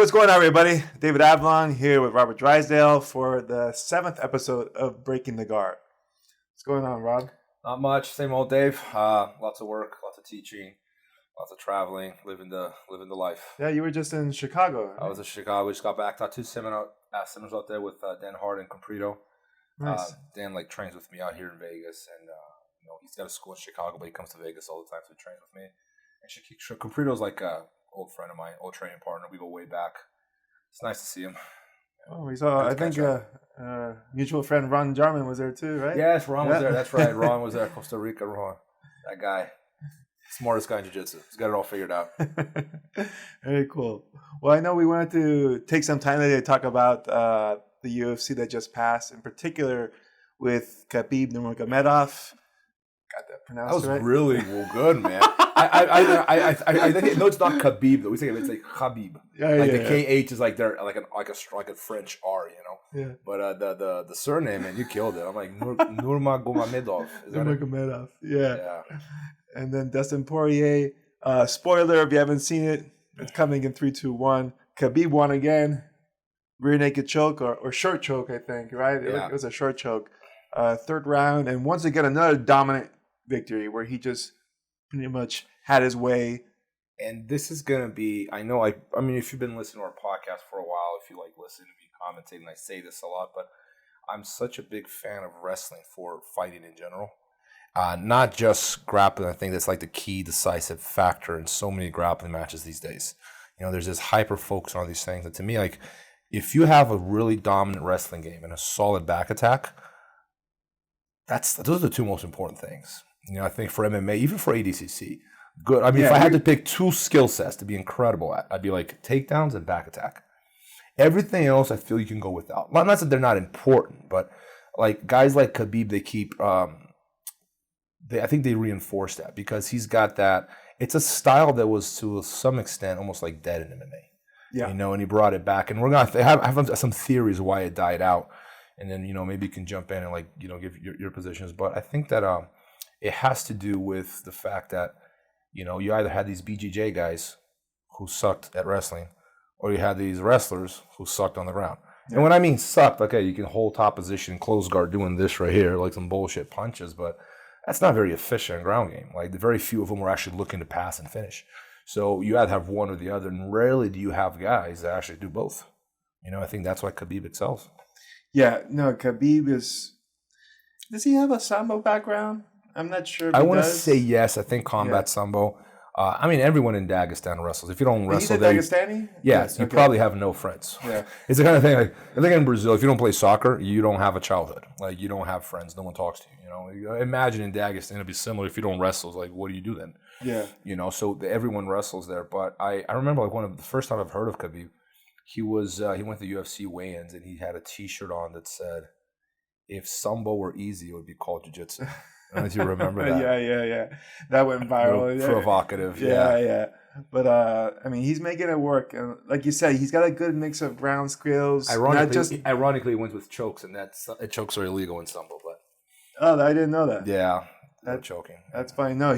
what's going on, everybody? David Avalon here with Robert Drysdale for the 7th episode of Breaking the Guard. What's going on, Rob? Not much. Same old Dave. Lots of work, lots of teaching, lots of traveling, living the life. Yeah, you were just in Chicago. Right? I was in Chicago. We just got back. Taught two seminars out there with Dan Hart and Comprito. Nice. Dan trains with me out here in Vegas, and he's got a school in Chicago, but he comes to Vegas all the time, so he trains with me. And Comprito's like a old friend of mine, old training partner. We go way back. It's nice to see him. Oh, we saw. I think mutual friend Ron Jarman was there too, right? Yes, Ron was there. That's right. Ron was there. Costa Rica, Ron. That guy. Smartest guy in jiu-jitsu. He's got it all figured out. Very cool. Well, I know we wanted to take some time today to talk about the UFC that just passed, in particular with Khabib Nurmagomedov. Got that pronounced right? That was really good, man. I think no, it's not Khabib though. We say it's like Khabib. The KH is like they're like a French R, Yeah. But the surname, man, you killed it. I'm like Nurmagomedov. Nurmagomedov. Yeah. And then Dustin Poirier. Spoiler if you haven't seen it, it's coming in 3, 2, 1. Khabib won again. Rear naked choke or short choke, I think, right? Yeah. It was a short choke. Third round, and once again another dominant victory where he just pretty much had his way. And this is gonna be, I mean, if you've been listening to our podcast for a while, if you like listen to me commentating, I say this a lot, but I'm such a big fan of wrestling for fighting in general. Not just grappling. I think that's like the key decisive factor in so many grappling matches these days. There's this hyper focus on these things. And to me, like, if you have a really dominant wrestling game and a solid back attack, those are the two most important things. I think for MMA, even for ADCC, good. I mean, if I had to pick two skill sets to be incredible at, I'd be like takedowns and back attack. Everything else, I feel you can go without. Not that they're not important, but like guys like Khabib, they keep. I think they reinforce that because he's got that. It's a style that was to some extent almost like dead in MMA. Yeah. And he brought it back, and we're gonna have some theories why it died out, and then maybe you can jump in and give your positions. But I think that it has to do with the fact that you either had these BJJ guys who sucked at wrestling, or you had these wrestlers who sucked on the ground. Yeah. And when I mean sucked, okay, you can hold top position, close guard, doing this right here, like some bullshit punches, but that's not very efficient in ground game. Like, the very few of them were actually looking to pass and finish. So you either have one or the other, and rarely do you have guys that actually do both. I think that's why Khabib excels. Yeah, no, Khabib is... Does he have a Sambo background? I'm not sure if I want to say yes. I think combat Sambo. I mean, everyone in Dagestan wrestles. If you don't wrestle there... He's a Dagestani? Yes, you probably have no friends. Yeah. It's the kind of thing, like, I think in Brazil, if you don't play soccer, you don't have a childhood. Like, you don't have friends. No one talks to you. Imagine in Dagestan, it'd be similar. If you don't wrestle, it's like, what do you do then? Yeah. So everyone wrestles there. But I remember, like, one of the first time I've heard of Khabib, he went to UFC weigh-ins, and he had a T-shirt on that said, "If Sambo were easy, it would be called jiu-jitsu." I don't know if you remember that. Yeah. That went viral. Provocative. Yeah. But I mean, he's making it work, and like you said, he's got a good mix of ground skills. Ironically, he went with chokes, and chokes are illegal in Sambo. But I didn't know that. Yeah, that's choking. That's fine. No,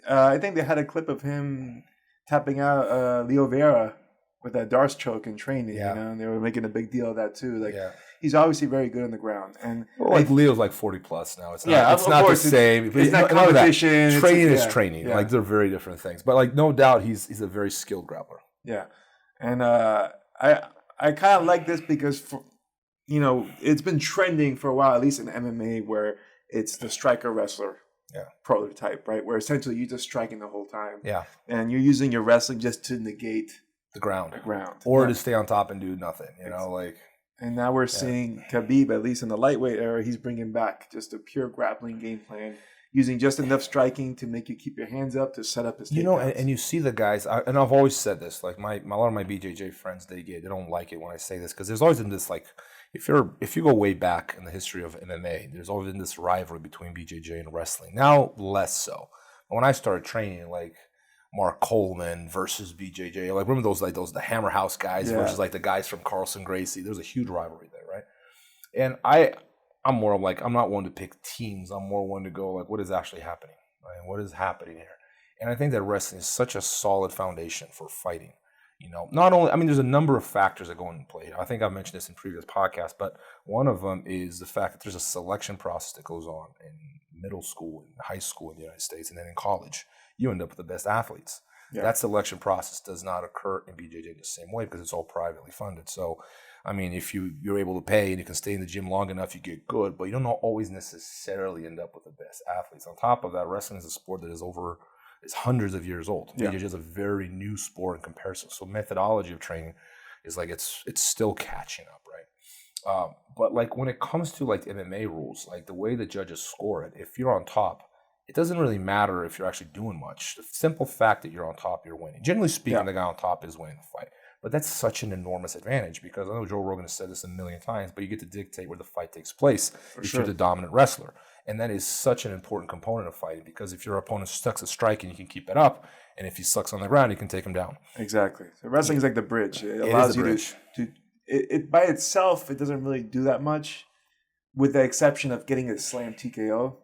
I think they had a clip of him tapping out Leo Vera with that Darce choke in training. Yeah. And they were making a big deal of that too. Like, he's obviously very good on the ground, and Leo's like 40 plus now. It's not. It's not the same. It's not competition. Training is training. Yeah. Like, they're very different things. But like, no doubt, he's a very skilled grappler. Yeah, and I kind of like this because it's been trending for a while, at least in MMA, where it's the striker wrestler prototype, right? Where essentially you're just striking the whole time. Yeah. And you're using your wrestling just to negate the ground. Or to stay on top and do nothing, like. And now we're seeing Khabib, at least in the lightweight era, he's bringing back just a pure grappling game plan, using just enough striking to make you keep your hands up to set up his takedowns. And you see the guys, and I've always said this, like a lot of my BJJ friends, they don't like it when I say this, because there's always been this, like, if you go way back in the history of MMA, there's always been this rivalry between BJJ and wrestling. Now, less so. But when I started training, like, Mark Coleman versus BJJ, like, remember those the Hammer House guys versus like the guys from Carlson Gracie. There's a huge rivalry there, right? And I'm more like, I'm not one to pick teams. I'm more one to go like, what is actually happening? Right? What is happening here? And I think that wrestling is such a solid foundation for fighting. Not only, I mean, there's a number of factors that go into play here. I think I've mentioned this in previous podcasts, but one of them is the fact that there's a selection process that goes on in middle school and high school in the United States, and then in college. You end up with the best athletes. Yeah. That selection process does not occur in BJJ the same way because it's all privately funded. So, I mean, if you're able to pay and you can stay in the gym long enough, you get good, but you don't always necessarily end up with the best athletes. On top of that, wrestling is a sport that is hundreds of years old. Yeah. BJJ is a very new sport in comparison. So methodology of training is like it's still catching up, right? But like when it comes to like MMA rules, like the way the judges score it, if you're on top, it doesn't really matter if you're actually doing much. The simple fact that you're on top, you're winning. Generally speaking, the guy on top is winning the fight. But that's such an enormous advantage because I know Joe Rogan has said this a million times, but you get to dictate where the fight takes place if you're the dominant wrestler. And that is such an important component of fighting because if your opponent sucks at striking, you can keep it up. And if he sucks on the ground, you can take him down. Exactly. So wrestling is like the bridge. It allows you to it by itself, it doesn't really do that much with the exception of getting a slam TKO,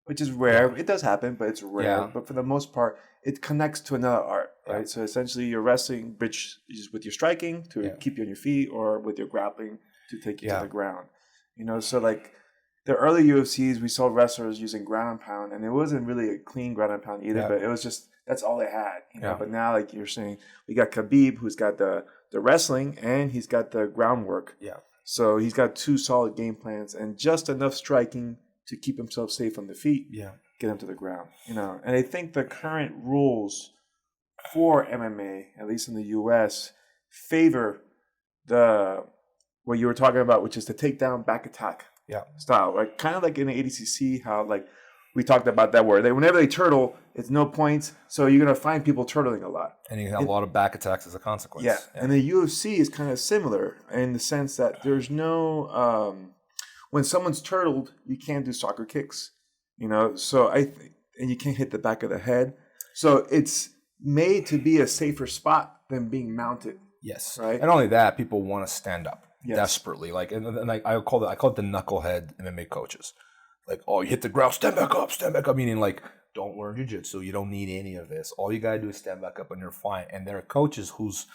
which is rare. Yeah. It does happen, but it's rare. Yeah. But for the most part, it connects to another art, right? Yeah. So essentially your wrestling bridge is with your striking to keep you on your feet or with your grappling to take you to the ground. So like the early UFCs, we saw wrestlers using ground and pound, and it wasn't really a clean ground and pound either, but it was just, that's all they had. But now, like you're saying, we got Khabib, who's got the wrestling, and he's got the groundwork. Yeah. So he's got two solid game plans and just enough striking to keep himself safe on the feet. Yeah. Get him to the ground. And I think the current rules for MMA, at least in the US, favor what you were talking about, which is the takedown back attack. Yeah, style, right? Kind of like in the ADCC, how like we talked about that, where whenever they turtle, it's no points, so you're gonna find people turtling a lot, and you have a lot of back attacks as a consequence. Yeah, and the UFC is kind of similar in the sense that there's no when someone's turtled, you can't do soccer kicks, So and you can't hit the back of the head, so it's made to be a safer spot than being mounted. Yes, right. And only that, people want to stand up. Yes. Desperately, like, and I call it the knucklehead MMA coaches. Like, oh, you hit the ground, stand back up. Meaning, like, don't learn jiu-jitsu. You don't need any of this. All you gotta do is stand back up, and you're fine. And there are coaches whose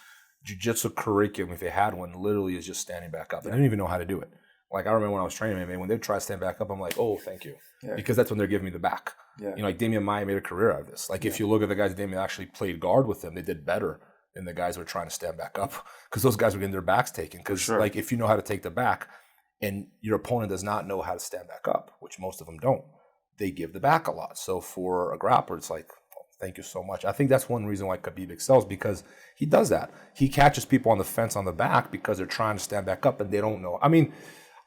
jiu-jitsu curriculum, if they had one, literally is just standing back up. They don't even know how to do it. Like I remember when I was training MMA, when they try to stand back up, I'm like, oh, thank you, because that's when they're giving me the back. Yeah. Like Damian Maia made a career out of this. Like if you look at the guys that Damian actually played guard with them, they did better than the guys who were trying to stand back up, because those guys were getting their backs taken. Because like if you know how to take the back and your opponent does not know how to stand back up, which most of them don't, they give the back a lot. So for a grappler, it's like, oh, thank you so much. I think that's one reason why Khabib excels, because he does that. He catches people on the fence on the back because they're trying to stand back up and they don't know. I mean,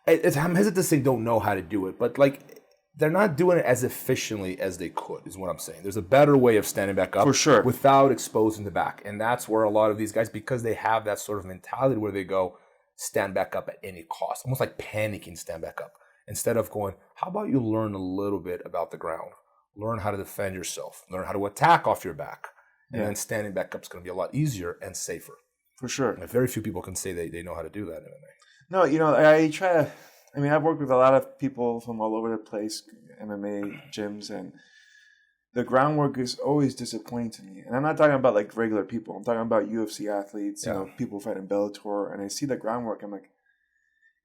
I'm hesitant to say don't know how to do it, but like they're not doing it as efficiently as they could, is what I'm saying. There's a better way of standing back up without exposing the back. And that's where a lot of these guys, because they have that sort of mentality where they go stand back up at any cost, almost like panicking stand back up, instead of going, how about you learn a little bit about the ground, learn how to defend yourself, learn how to attack off your back, and then standing back up is going to be a lot easier and safer. For sure. And very few people can say they know how to do that in MMA. No, I've worked with a lot of people from all over the place, MMA gyms, and the groundwork is always disappointing to me. And I'm not talking about like regular people. I'm talking about UFC athletes, people fighting Bellator, and I see the groundwork. I'm like,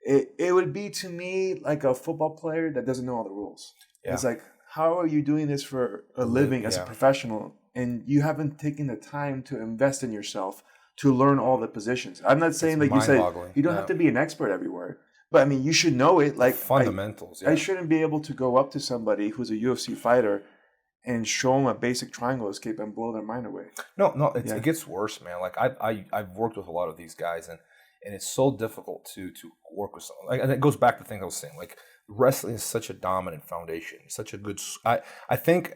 it would be to me like a football player that doesn't know all the rules. Yeah. It's like, how are you doing this for a living as a professional, and you haven't taken the time to invest in yourself to learn all the positions? I'm not saying, like you said, you don't have to be an expert everywhere. But I mean, you should know it. Like fundamentals. I shouldn't be able to go up to somebody who's a UFC fighter and show them a basic triangle escape and blow their mind away. No, it gets worse, man. Like I've worked with a lot of these guys, and it's so difficult to work with someone. Like, and it goes back to the thing I was saying. Like wrestling is such a dominant foundation, such a good. I think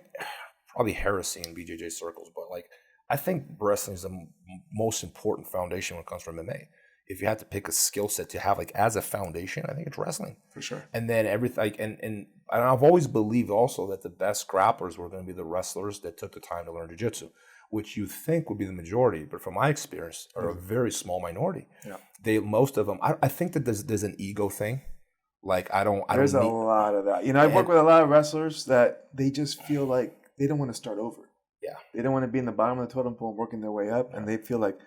probably heresy in BJJ circles, but like I think wrestling is the most important foundation when it comes to MMA. If you had to pick a skill set to have like as a foundation, I think it's wrestling. For sure. And then everything, and I've always believed also that the best grapplers were going to be the wrestlers that took the time to learn jiu-jitsu, which you think would be the majority, but from my experience, are a very small minority. Yeah. Most of them, I think that there's an ego thing. Like There's a lot of that. I've worked with a lot of wrestlers that they just feel like they don't want to start over. Yeah. They don't want to be in the bottom of the totem pole working their way up, and they feel like,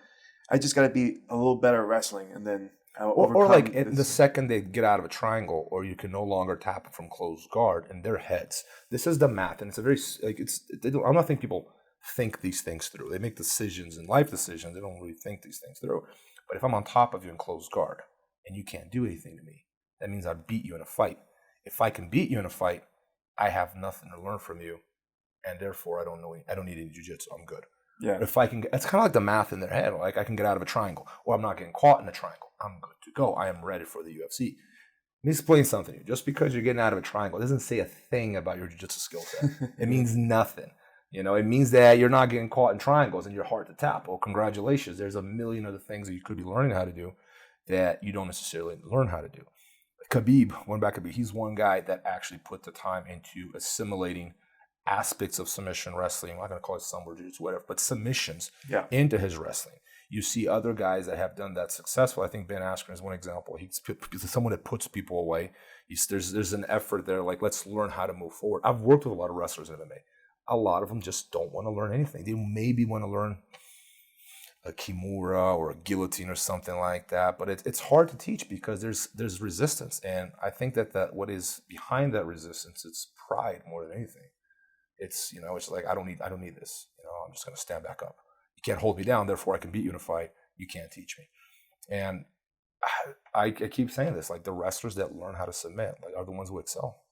I just got to be a little better at wrestling, and then I'll Or overcome like this. the second they get out of a triangle, or you can no longer tap it from closed guard in their heads. This is the math, and it's a very like I don't think people think these things through. They make decisions and life decisions. They don't really think these things through. But if I'm on top of you in closed guard and you can't do anything to me, that means I beat you in a fight. If I can beat you in a fight, I have nothing to learn from you, and therefore I don't need any jiu-jitsu. I'm good. Yeah. If I can, it's kind of like the math in their head. Like I can get out of a triangle, or I'm not getting caught in a triangle. I'm good to go. I am ready for the UFC. Let me explain something to you. Just because you're getting out of a triangle, it doesn't say a thing about your jiu-jitsu skill set. It means nothing. You know, it means that you're not getting caught in triangles and you're hard to tap. Well, congratulations. There's a million other things that you could be learning how to do that you don't necessarily learn how to do. Khabib, going back to Khabib, he's one guy that actually put the time into assimilating aspects of submission wrestling. I'm not going to call it some jiu-jitsu, whatever, but submissions into his wrestling. You see other guys that have done that successful. I think Ben Askren is one example. He's someone that puts people away. There's an effort there, like, let's learn how to move forward. I've worked with a lot of wrestlers in MMA. A lot of them just don't want to learn anything. They maybe want to learn a Kimura or a guillotine or something like that, but it's hard to teach because there's resistance. And I think that what is behind that resistance, it's pride more than anything. It's, it's like, I don't need this. I'm just going to stand back up. You can't hold me down, therefore I can beat you in a fight. You can't teach me. And I keep saying this, like the wrestlers that learn how to submit, like, are the ones who excel.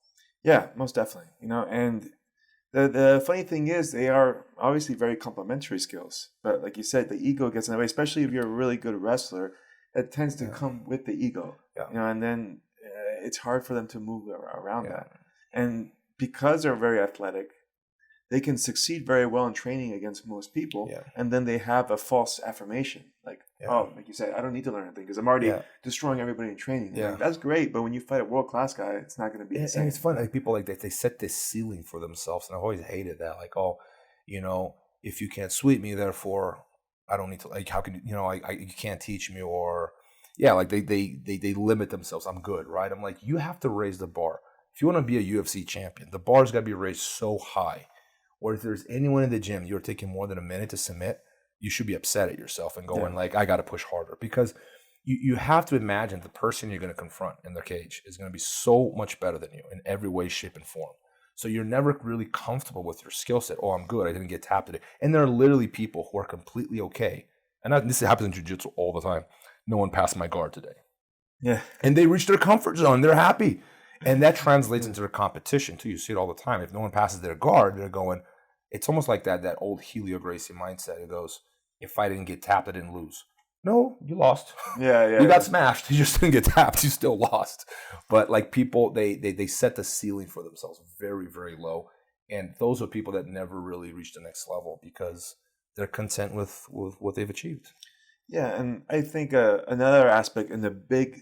Yeah, most definitely. And the funny thing is they are obviously very complementary skills. But like you said, the ego gets in the way, especially if you're a really good wrestler. It tends to come with the ego. Yeah. And then it's hard for them to move around that. And because they're very athletic, they can succeed very well in training against most people, and then they have a false affirmation. Like, like you said, I don't need to learn anything because I'm already destroying everybody in training. Yeah. Like, that's great, but when you fight a world-class guy, it's not going to be the same. And it's fun. Like, people like that, they set this ceiling for themselves, and I've always hated that. Like, if you can't sweep me, therefore I don't need to. Like, how can you can't teach me, or like they limit themselves. I'm good, right? I'm like, you have to raise the bar. If you want to be a UFC champion, the bar's got to be raised so high. Or if there's anyone in the gym, you're taking more than a minute to submit, you should be upset at yourself and going like, I got to push harder. Because you have to imagine the person you're going to confront in the cage is going to be so much better than you in every way, shape, and form. So you're never really comfortable with your skill set. Oh, I'm good. I didn't get tapped today. And there are literally people who are completely okay. And this happens in jiu-jitsu all the time. No one passed my guard today. Yeah. And they reach their comfort zone. They're happy. And that translates into their competition too. You see it all the time. If no one passes their guard, they're going, it's almost like that old Helio Gracie mindset. It goes, if I didn't get tapped, I didn't lose. No, you lost. Yeah. You got smashed. You just didn't get tapped. You still lost. But like people, they set the ceiling for themselves very, very low. And those are people that never really reach the next level because they're content with what they've achieved. Yeah, and I think another aspect in the big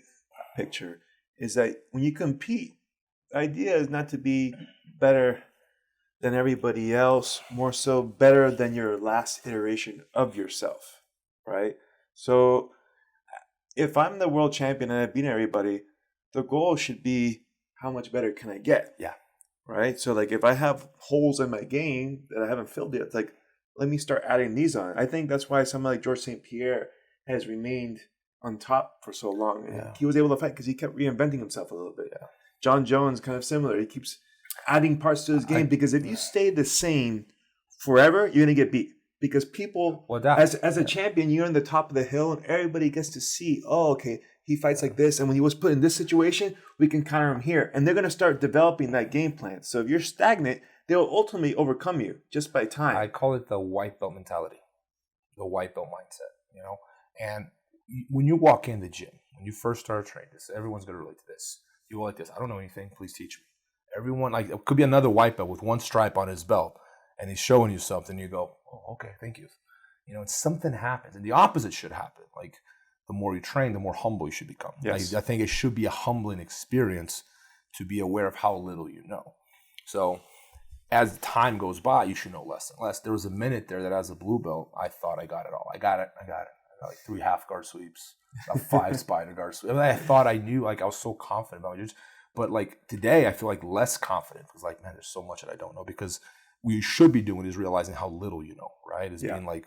picture is that when you compete, the idea is not to be better than everybody else, more so better than your last iteration of yourself, right? So if I'm the world champion and I've beaten everybody, the goal should be how much better can I get? Yeah. Right? So like if I have holes in my game that I haven't filled yet, it's like, let me start adding these on. I think that's why someone like George St. Pierre has remained on top for so long. Yeah. He was able to fight because he kept reinventing himself a little bit. Yeah. John Jones, kind of similar. He keeps adding parts to his game because if you stay the same forever, you're going to get beat. Because people, as a champion, you're on the top of the hill and everybody gets to see, oh, okay, he fights like this. And when he was put in this situation, we can counter him here. And they're going to start developing that game plan. So if you're stagnant, they'll ultimately overcome you just by time. I call it the white belt mentality, the white belt mindset, And when you walk in the gym, when you first start training, everyone's going to relate to this. You go like this, I don't know anything, please teach me. Everyone, like, it could be another white belt with one stripe on his belt, and he's showing you something. You go, oh, okay, thank you. And something happens, and the opposite should happen. Like, the more you train, the more humble you should become. Yes. I think it should be a humbling experience to be aware of how little you know. So, as time goes by, you should know less and less. There was a minute there that as a blue belt, I thought I got it all. I got it. I got like 3 half guard sweeps, about 5 spider guard sweeps. I thought I knew, like, I was so confident about it. But like today, I feel like less confident because, like, man, there's so much that I don't know. Because what you should be doing is realizing how little you know, right? Being like,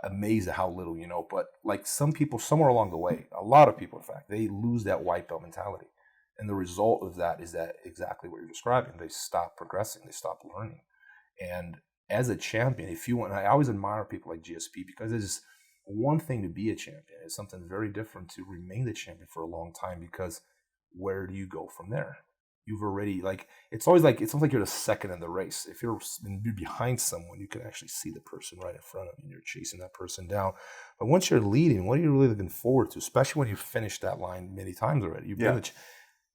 amazed at how little you know. But like some people, somewhere along the way, a lot of people, in fact, they lose that white belt mentality. And the result of that is that exactly what you're describing. They stop progressing. They stop learning. And as a champion, if you want, I always admire people like GSP because it's one thing to be a champion. It's something very different to remain the champion for a long time because where do you go from there? You've already it's almost like you're the second in the race. If you're behind someone, you can actually see the person right in front of you and you're chasing that person down. But once you're leading, what are you really looking forward to? Especially when you've finished that line many times already. You've been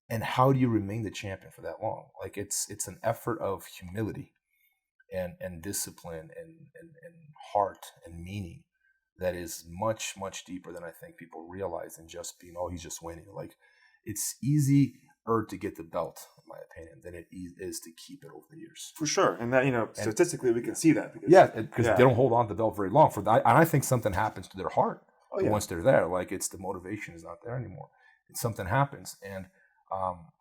and how do you remain the champion for that long? Like it's an effort of humility and discipline and heart and meaning that is much, much deeper than I think people realize than just being, oh, he's just winning. Like it's easier to get the belt, in my opinion, than it is to keep it over the years. For sure. And that, statistically we can see that. Because, they don't hold on to the belt very long. And I think something happens to their heart once they're there. Like it's the motivation is not there anymore. Something happens. And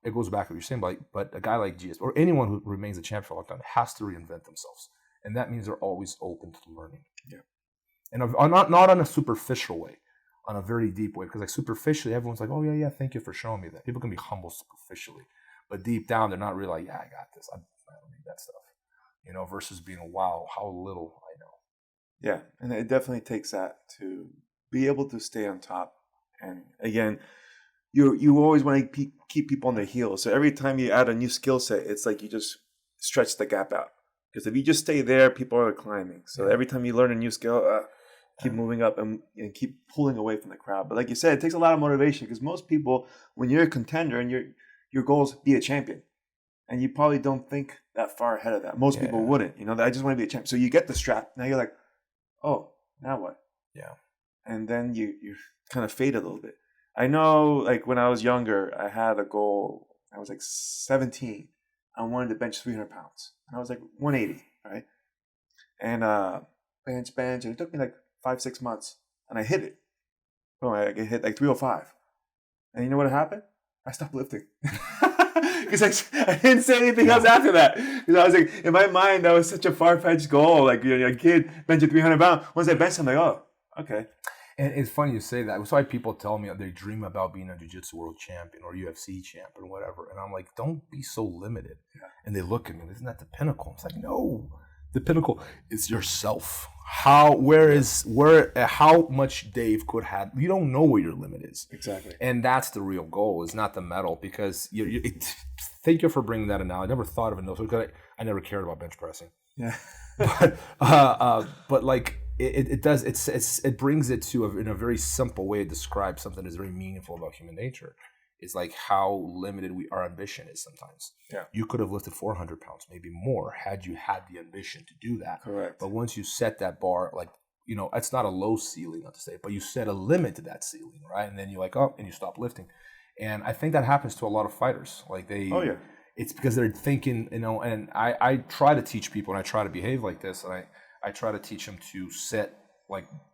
it goes back to what you're saying, but a guy like GS or anyone who remains a champion for a long time has to reinvent themselves. And that means they're always open to learning. Yeah. And not on a superficial way, on a very deep way. Because like superficially, everyone's like, oh yeah, thank you for showing me that. People can be humble superficially. But deep down, they're not really like, yeah, I got this. I don't need that stuff. Versus being, wow, how little I know. Yeah, and it definitely takes that to be able to stay on top. And again, you always want to keep people on their heels. So every time you add a new skill set, it's like you just stretch the gap out. Because if you just stay there, people are climbing. So every time you learn a new skill, keep moving up and keep pulling away from the crowd. But like you said, it takes a lot of motivation because most people, when you're a contender and your goal is to be a champion, and you probably don't think that far ahead of that. Most people wouldn't. I just want to be a champion. So you get the strap. Now you're like, oh, now what? Yeah. And then you kind of fade a little bit. I know, like when I was younger, I had a goal. I was like 17. I wanted to bench 300 pounds. And I was like 180, right? And bench. And it took me like 5-6 months. And I hit it. Oh, I hit like 305. And you know what happened? I stopped lifting. Because I didn't say anything else after that. Because I was like, in my mind, that was such a far-fetched goal. Like, a kid benching 300 pounds. Once I benched, I'm like, oh, okay. And it's funny you say that. That's why people tell me they dream about being a jiu-jitsu world champion or UFC champion or whatever. And I'm like, don't be so limited. Yeah. And they look at me, isn't that the pinnacle? It's like, no. The pinnacle is yourself. How much Dave could have. You don't know where your limit is. Exactly. And that's the real goal, is not the medal. Because thank you for bringing that in now. I never thought of it because I never cared about bench pressing. Yeah. but like it brings it to in a very simple way to describe something that's very meaningful about human nature. Is like how limited our ambition is sometimes. Yeah. You could have lifted 400 pounds, maybe more, had you had the ambition to do that. Correct. But once you set that bar, it's not a low ceiling, not to say, but you set a limit to that ceiling, right? And then you're like, oh, and you stop lifting. And I think that happens to a lot of fighters. It's because they're thinking, and I try to teach people and I try to behave like this. And I try to teach them to set,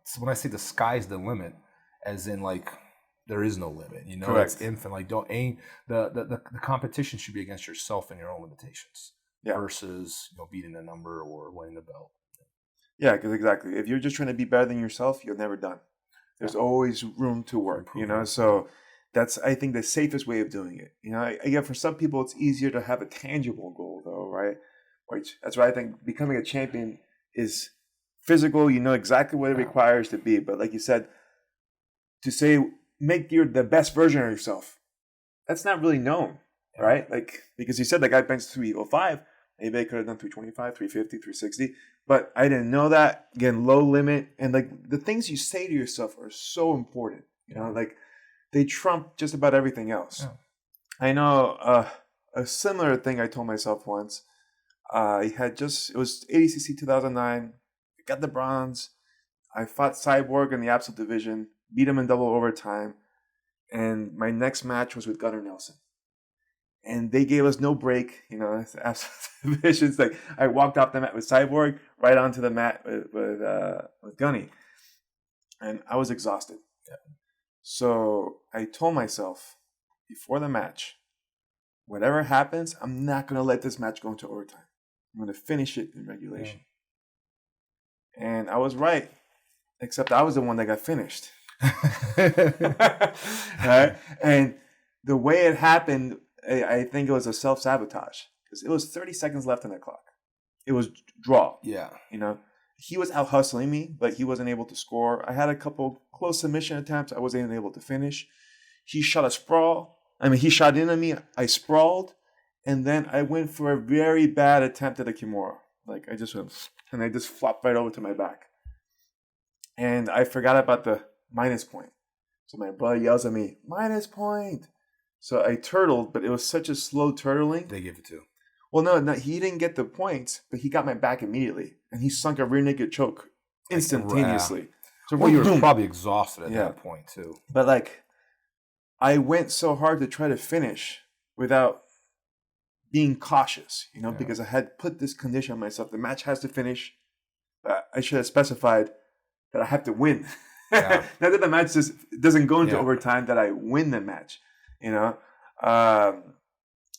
so when I say the sky's the limit, as in there is no limit, Correct. It's infinite. Like don't aim. The competition should be against yourself and your own limitations, versus beating a number or winning the belt. Yeah, because exactly. If you're just trying to be better than yourself, you're never done. There's always room to work. So that's, I think, the safest way of doing it. Again, for some people, it's easier to have a tangible goal, though, right? That's why I think becoming a champion is physical. You know exactly what it requires to be. But like you said, to say make the best version of yourself, that's not really known, right? Because you said I benched 305, maybe I could have done 325, 350, 360, but I didn't know that. Again, low limit, and the things you say to yourself are so important. They trump just about everything else. Yeah. I know a similar thing I told myself once. It was ADCC 2009. I got the bronze. I fought Cyborg in the absolute division. Beat him in double overtime, and my next match was with Gunnar Nelson, and they gave us no break. Absolute divisions. I walked off the mat with Cyborg, right onto the mat with Gunny, and I was exhausted. Yeah. So I told myself before the match, whatever happens, I'm not going to let this match go into overtime. I'm going to finish it in regulation, and I was right. except I was the one that got finished. Right? And the way it happened, I think it was a self-sabotage because it was 30 seconds left on the clock. It was draw. Yeah. You know, he was out hustling me, but he wasn't able to score. I had a couple close submission attempts. I wasn't able to finish. He shot a sprawl. I mean, he shot into me. I sprawled. And then I went for a very bad attempt at a Kimura. Like, I just went, and I just flopped right over to my back. And I forgot about the minus point. So my brother yells at me, minus point. So I turtled, but it was such a slow turtling. They give it to. Well, no, he didn't get the points, but he got my back immediately. And he sunk a rear naked choke instantaneously. So well, you were probably exhausted at that point, too. But, like, I went so hard to try to finish without being cautious, you know, because I had put this condition on myself. The match has to finish. I should have specified that I have to win. Yeah. Not that the match just doesn't go into overtime, that I win the match, you know.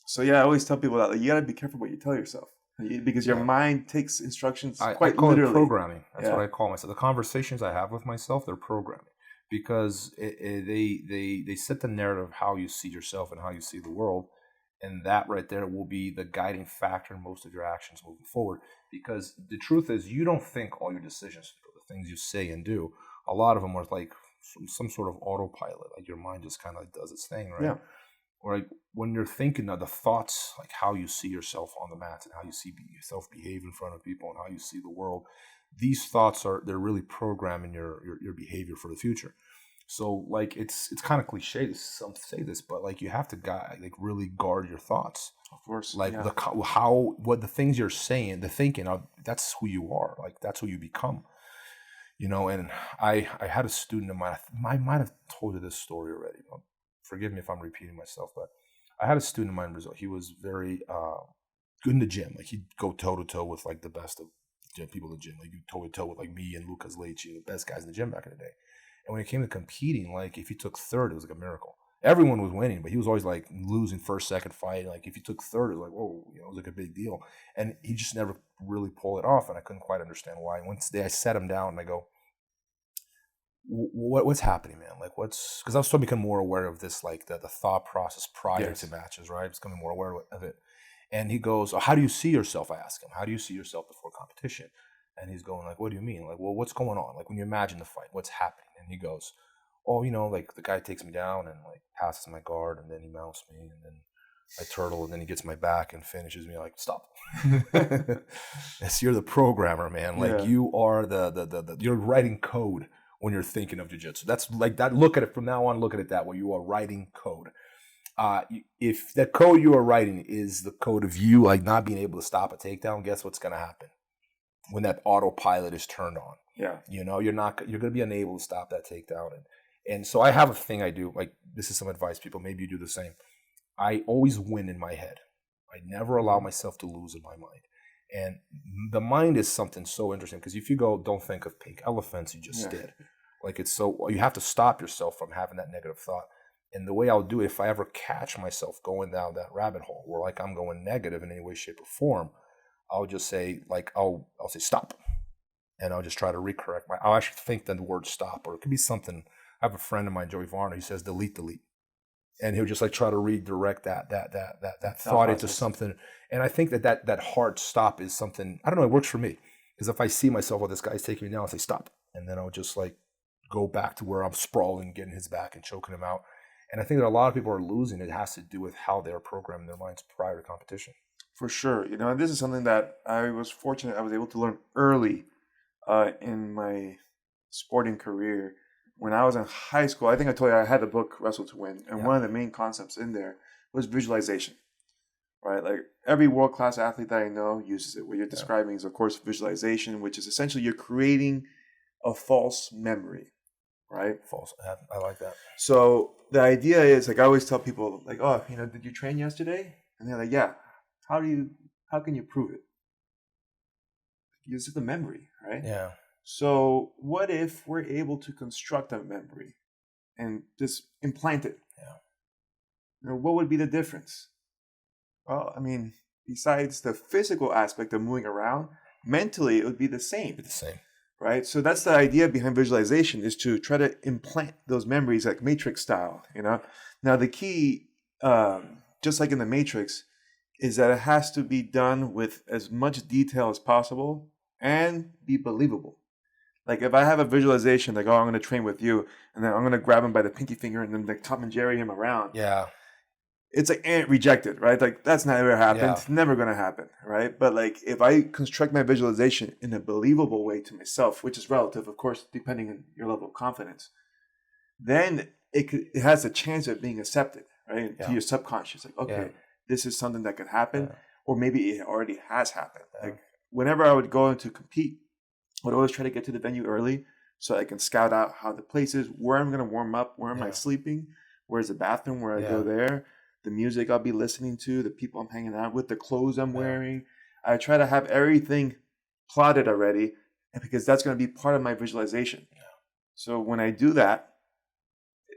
So, I always tell people that, like, you got to be careful what you tell yourself because your mind takes instructions I call literally. It programming. That's what I call myself. The conversations I have with myself, they're programming because they set the narrative of how you see yourself and how you see the world. And that right there will be the guiding factor in most of your actions moving forward. Because the truth is, you don't think all your decisions, the things you say and do, a lot of them are like some sort of autopilot. Like your mind just kind of does its thing, right? Yeah. Or like when you're thinking of the thoughts, like how you see yourself on the mat and how you see yourself behave in front of people and how you see the world, these thoughts they're really programming your behavior for the future. So, like, it's kind of cliche to say this, but, like, you have to really guard your thoughts. Of course. Like, what the things you're saying, the thinking, that's who you are. Like, that's who you become. You know, and I had a student of mine, I might have told you this story already. Forgive me if I'm repeating myself, but I had a student of mine in Brazil. He was very good in the gym. Like, he'd go toe-to-toe with, like, the best of people in the gym. Like, he'd toe-to-toe with, like, me and Lucas Leite, the best guys in the gym back in the day. And when it came to competing, like, if he took third, it was like a miracle. Everyone was winning, but he was always, like, losing first, second fight. Like, if he took third, it was like, whoa, you know, it was like a big deal. And he just never really pulled it off, and I couldn't quite understand why. And one day I sat him down, and I go, what's happening, man? Like, because I was starting to become more aware of this, like, the thought process prior to matches, right? I was becoming more aware of it. And he goes, how do you see yourself? I ask him, how do you see yourself before competition? And he's going like, what do you mean? Like, well, what's going on? Like, when you imagine the fight, what's happening? And he goes, oh, you know, like, the guy takes me down and, like, passes my guard, and then he mounts me, and then I turtle, and then he gets my back and finishes me. Like, stop. Yes, you're the programmer, man. Like, you are you're writing code when you're thinking of jiu-jitsu. That's like that. Look at it from now on. Look at it that way. You are writing code. If the code you are writing is the code of you, like, not being able to stop a takedown, guess what's going to happen? When that autopilot is turned on, you know, you're going to be unable to stop that takedown. And so I have a thing I do, like, this is some advice, people, maybe you do the same. I always win in my head. I never allow myself to lose in my mind. And the mind is something so interesting, because if you go, don't think of pink elephants, you just did. Like, you have to stop yourself from having that negative thought. And the way I'll do it, if I ever catch myself going down that rabbit hole where, like, I'm going negative in any way, shape, or form, I'll just say, like, I'll say stop, and I'll just try to recorrect I'll actually think the word stop, or it could be something. I have a friend of mine, Joey Varner, he says delete, and he'll just, like, try to redirect that thought into something. And I think that hard stop is something, I don't know, it works for me, because if I see myself, well, this guy's taking me down, I'll say stop, and then I'll just, like, go back to where I'm sprawling, getting his back and choking him out. And I think that a lot of people are losing. It has to do with how they're programming their minds prior to competition. For sure. You know, and this is something that I was fortunate I was able to learn early in my sporting career. When I was in high school, I think I told you I had the book Wrestle to Win. And one of the main concepts in there was visualization, right? Like, every world-class athlete that I know uses it. What you're describing is, of course, visualization, which is essentially you're creating a false memory, right? False. I like that. So the idea is, like, I always tell people, like, oh, you know, did you train yesterday? And they're like, yeah. How can you prove it? It's just a memory, right? Yeah. So what if we're able to construct a memory and just implant it? Yeah. You know, what would be the difference? Well, I mean, besides the physical aspect of moving around, mentally it would be the same. right? So that's the idea behind visualization, is to try to implant those memories like Matrix style, you know? Now, the key, just like in the Matrix, is that it has to be done with as much detail as possible and be believable. Like if I have a visualization, like, oh, I'm going to train with you, and then I'm going to grab him by the pinky finger and then like Tom and Jerry him around. Yeah. It's like rejected, right? Like that's never happened. Yeah. It's never going to happen, right? But like if I construct my visualization in a believable way to myself, which is relative, of course, depending on your level of confidence, then it has a chance of being accepted, right? Yeah. To your subconscious. Like, okay, Yeah. this is something that could happen, or maybe it already has happened. Yeah. Like whenever I would go in to compete, I would always try to get to the venue early so I can scout out how the place is, where I'm going to warm up, where am I sleeping, where's the bathroom where I go there, the music I'll be listening to, the people I'm hanging out with, the clothes I'm wearing. I try to have everything plotted already, and because that's going to be part of my visualization. Yeah. So when I do that,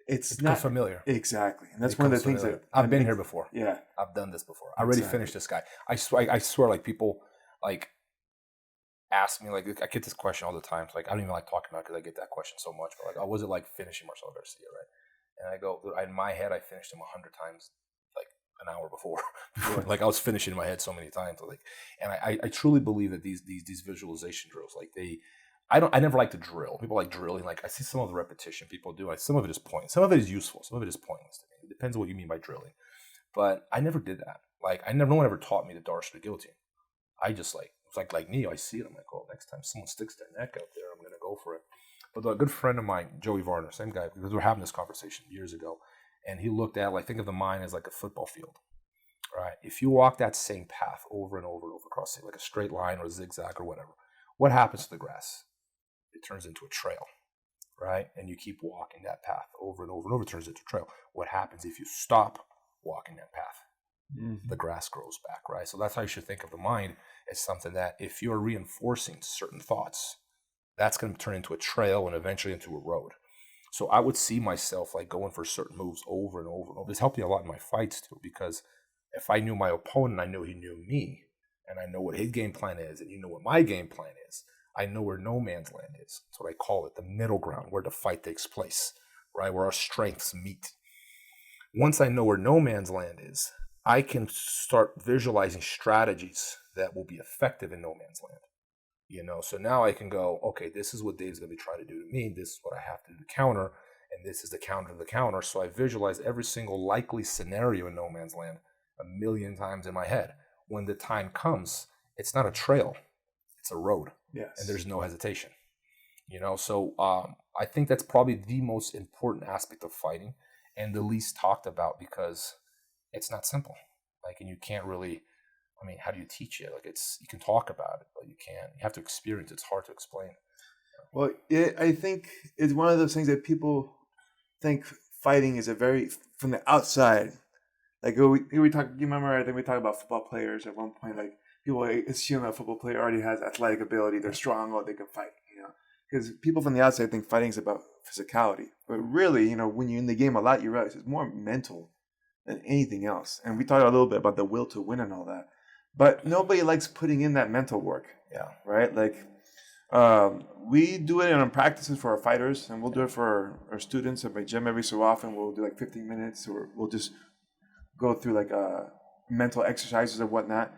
it's not familiar. Exactly. And that's one of the things that I've been here before. Yeah. I've done this before. I already finished this guy. I swear, like people like ask me, like I get this question all the time. It's like I don't even like talking about it because I get that question so much. But like, oh, was it like finishing Marcelo Garcia, right? And I go, in my head, I finished him 100 times, like an hour before. Like I was finishing in my head so many times. Like, and I truly believe that these visualization drills, like I never like to drill. People like drilling. Like I see some of the repetition people do. Some of it is pointless. Some of it is useful. Some of it is pointless to me. It depends on what you mean by drilling. But I never did that. Like no one ever taught me the Darce or the guillotine. I just it's like Neo. I see it. I'm like, oh, next time someone sticks their neck out there, I'm gonna go for it. But a good friend of mine, Joey Varner, same guy, because we were having this conversation years ago, and he looked at, like, think of the mind as like a football field, right? If you walk that same path over and over and over across it, like a straight line or a zigzag or whatever, what happens to the grass? It turns into a trail, right? And you keep walking that path over and over and over, it turns into a trail. What happens if you stop walking that path? Mm-hmm. The grass grows back, right? So that's how you should think of the mind, as something that if you're reinforcing certain thoughts, that's going to turn into a trail and eventually into a road. So I would see myself like going for certain moves over and over and over. This helped me a lot in my fights too, because if I knew my opponent, I knew he knew me, and I know what his game plan is, and you know what my game plan is, I know where no man's land is. That's what I call it, the middle ground, where the fight takes place, right? Where our strengths meet. Once I know where no man's land is, I can start visualizing strategies that will be effective in no man's land. You know, so now I can go, okay, this is what Dave's going to be trying to do to me. This is what I have to do to counter, and this is the counter to the counter. So I visualize every single likely scenario in no man's land 1,000,000 times in my head. When the time comes, it's not a trail, it's a road. Yes. And there's no hesitation. You know, so I think that's probably the most important aspect of fighting and the least talked about, because it's not simple. Like, and you can't really, I mean, how do you teach it? Like, you can talk about it, but you can't. You have to experience it. It's hard to explain. Well, I think it's one of those things that people think fighting is from the outside. Like, we talk, you remember, I think we talked about football players at one point. Like, people assume a football player already has athletic ability. They're strong, or they can fight, you know. Because people from the outside think fighting is about physicality. But really, you know, when you're in the game a lot, you realize it's more mental than anything else. And we talked a little bit about the will to win and all that. But nobody likes putting in that mental work. Yeah. Right? Like, we do it in our practices for our fighters, and we'll do it for our students at my gym every so often. We'll do like 15 minutes, or we'll just go through like mental exercises or whatnot.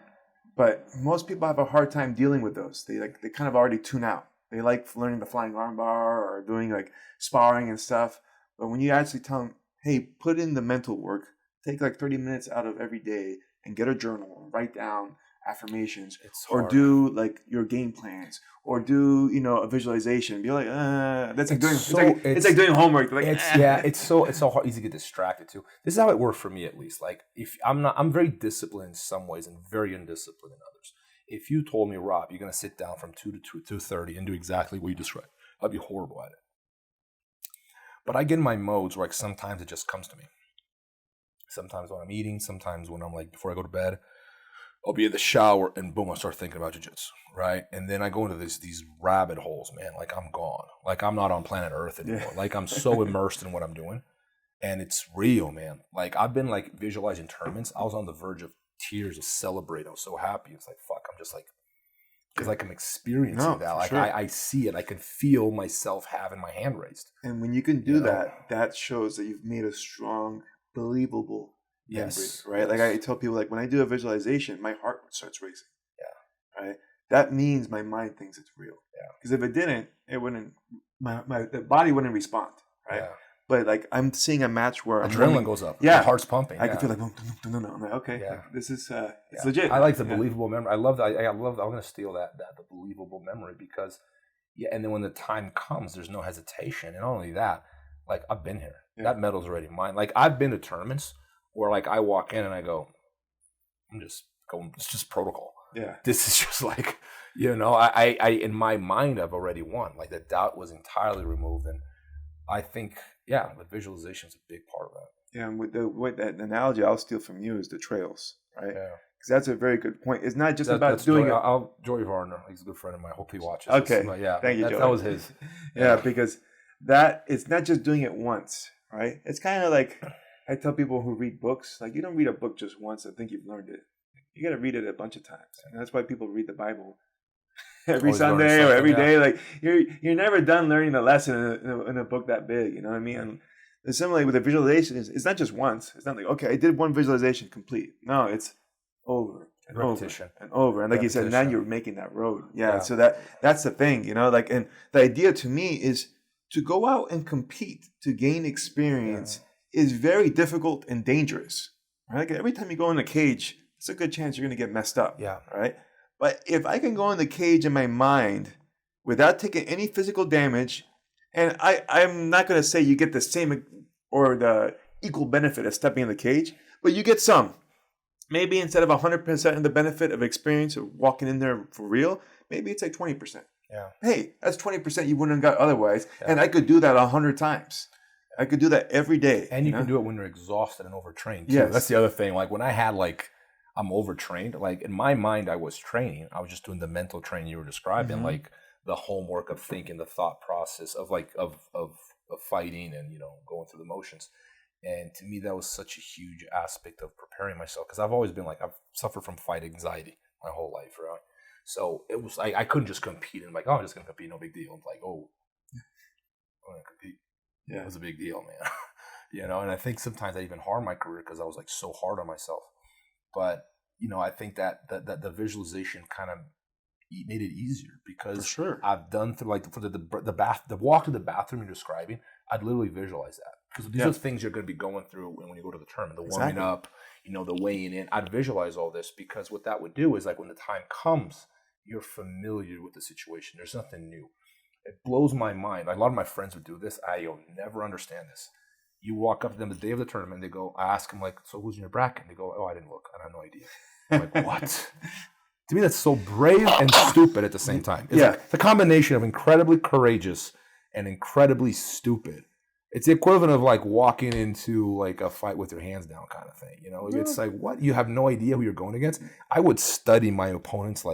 But most people have a hard time dealing with those. They kind of already tune out. They like learning the flying armbar or doing like sparring and stuff. But when you actually tell them, hey, put in the mental work, take like 30 minutes out of every day and get a journal and write down affirmations, or do like your game plans, or do, you know, a visualization. Be like, that's like doing it's like doing homework. Like, it's so hard, easy to get distracted too. This is how it worked for me, at least. Like, if I'm very disciplined in some ways and very undisciplined in others. If you told me, Rob, you're gonna sit down from 2 to 2:30 and do exactly what you described, I'd be horrible at it. But I get in my modes where, like, sometimes it just comes to me. Sometimes when I'm eating, sometimes when I'm like, before I go to bed, I'll be in the shower and boom, I start thinking about jiu-jitsu, right? And then I go into these rabbit holes, man. Like, I'm gone. Like, I'm not on planet Earth anymore. Yeah. Like, I'm so immersed in what I'm doing, and it's real, man. Like, I've been like visualizing tournaments. I was on the verge of tears of celebrating. I was so happy. It's like, fuck, I'm just like because like I'm experiencing that. Like I see it. I can feel myself having my hand raised. And when you can do that, that shows that you've made a strong, believable memory, right? Yes. Like I tell people, like when I do a visualization, my heart starts racing. Yeah. Right. That means my mind thinks it's real. Yeah. Because if it didn't, it wouldn't. The body wouldn't respond. Right. Yeah. But like I'm seeing a match where adrenaline goes up. Yeah. The heart's pumping. I can feel like no. I'm like, okay, this is it's legit. I like the believable memory. I love that. I'm going to steal that the believable memory because and then when the time comes, there's no hesitation. And not only that, like I've been here. Yeah. That medal's already mine. Like I've been to tournaments where like I walk in and I go, I'm just going. It's just protocol. Yeah. This is just like I in my mind I've already won. Like the doubt was entirely removed, and I think. Yeah, the visualization is a big part of that. Yeah, and with that analogy I'll steal from you is the trails, right? Yeah. Because that's a very good point. It's not just about doing it. Joey Varner, he's a good friend of mine. I hope he watches this. But yeah, thank you, Joey. That was his. Yeah, because that it's not just doing it once, right? It's kind of like I tell people who read books, like you don't read a book just once and think you've learned it. You got to read it a bunch of times, and that's why people read the Bible every Sunday or every day. Like you're never done learning the lesson in a book that big. You know what I mean? And similarly with the visualization, it's not just once. It's not like, okay, I did one visualization complete. No, it's over and repetition and over. And like you said, now you're making that road. Yeah. So that's the thing, like, and the idea to me is to go out and compete to gain experience is very difficult and dangerous. Right? Like every time you go in a cage, it's a good chance you're going to get messed up. Yeah. Right. But if I can go in the cage in my mind without taking any physical damage, and I'm not going to say you get the same or the equal benefit of stepping in the cage, but you get some. Maybe instead of 100% of the benefit of experience of walking in there for real, maybe it's like 20%. Yeah. Hey, that's 20% you wouldn't have got otherwise. Yeah. And I could do that 100 times. I could do that every day. And you can do it when you're exhausted and overtrained too. Yes. That's the other thing. Like when I had I'm overtrained. Like in my mind, I was training. I was just doing the mental training you were describing, like the homework of thinking, the thought process of fighting and going through the motions. And to me, that was such a huge aspect of preparing myself because I've always been I've suffered from fight anxiety my whole life, right? So it was I couldn't just compete and I'm just gonna compete, no big deal. I'm like, I'm gonna compete. Yeah, it was a big deal, man. And I think sometimes I even harmed my career because I was so hard on myself. But I think that the visualization kind of made it easier because I've done through for the walk to the bathroom you're describing. I'd literally visualize that because these are things you're going to be going through when you go to the tournament, the warming up, the weighing in. I'd visualize all this because what that would do is when the time comes, you're familiar with the situation. There's nothing new. It blows my mind. A lot of my friends would do this. I'll never understand this. You walk up to them the day of the tournament, they go, I ask them, so who's in your bracket? They go, I didn't look. I have no idea. I'm like, what? To me, that's so brave and stupid at the same time. It's a combination of incredibly courageous and incredibly stupid. It's the equivalent of walking into a fight with your hands down kind of thing. It's what? You have no idea who you're going against? I would study my opponents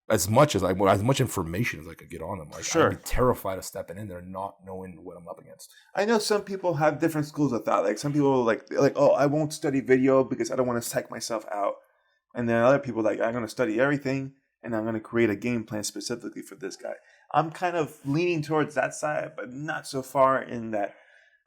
as much information as I could get on them. I'd be terrified of stepping in there and not knowing what I'm up against. I know some people have different schools of thought. Some people I won't study video because I don't want to psych myself out. And then other people I'm going to study everything and I'm going to create a game plan specifically for this guy. I'm kind of leaning towards that side, but not so far in that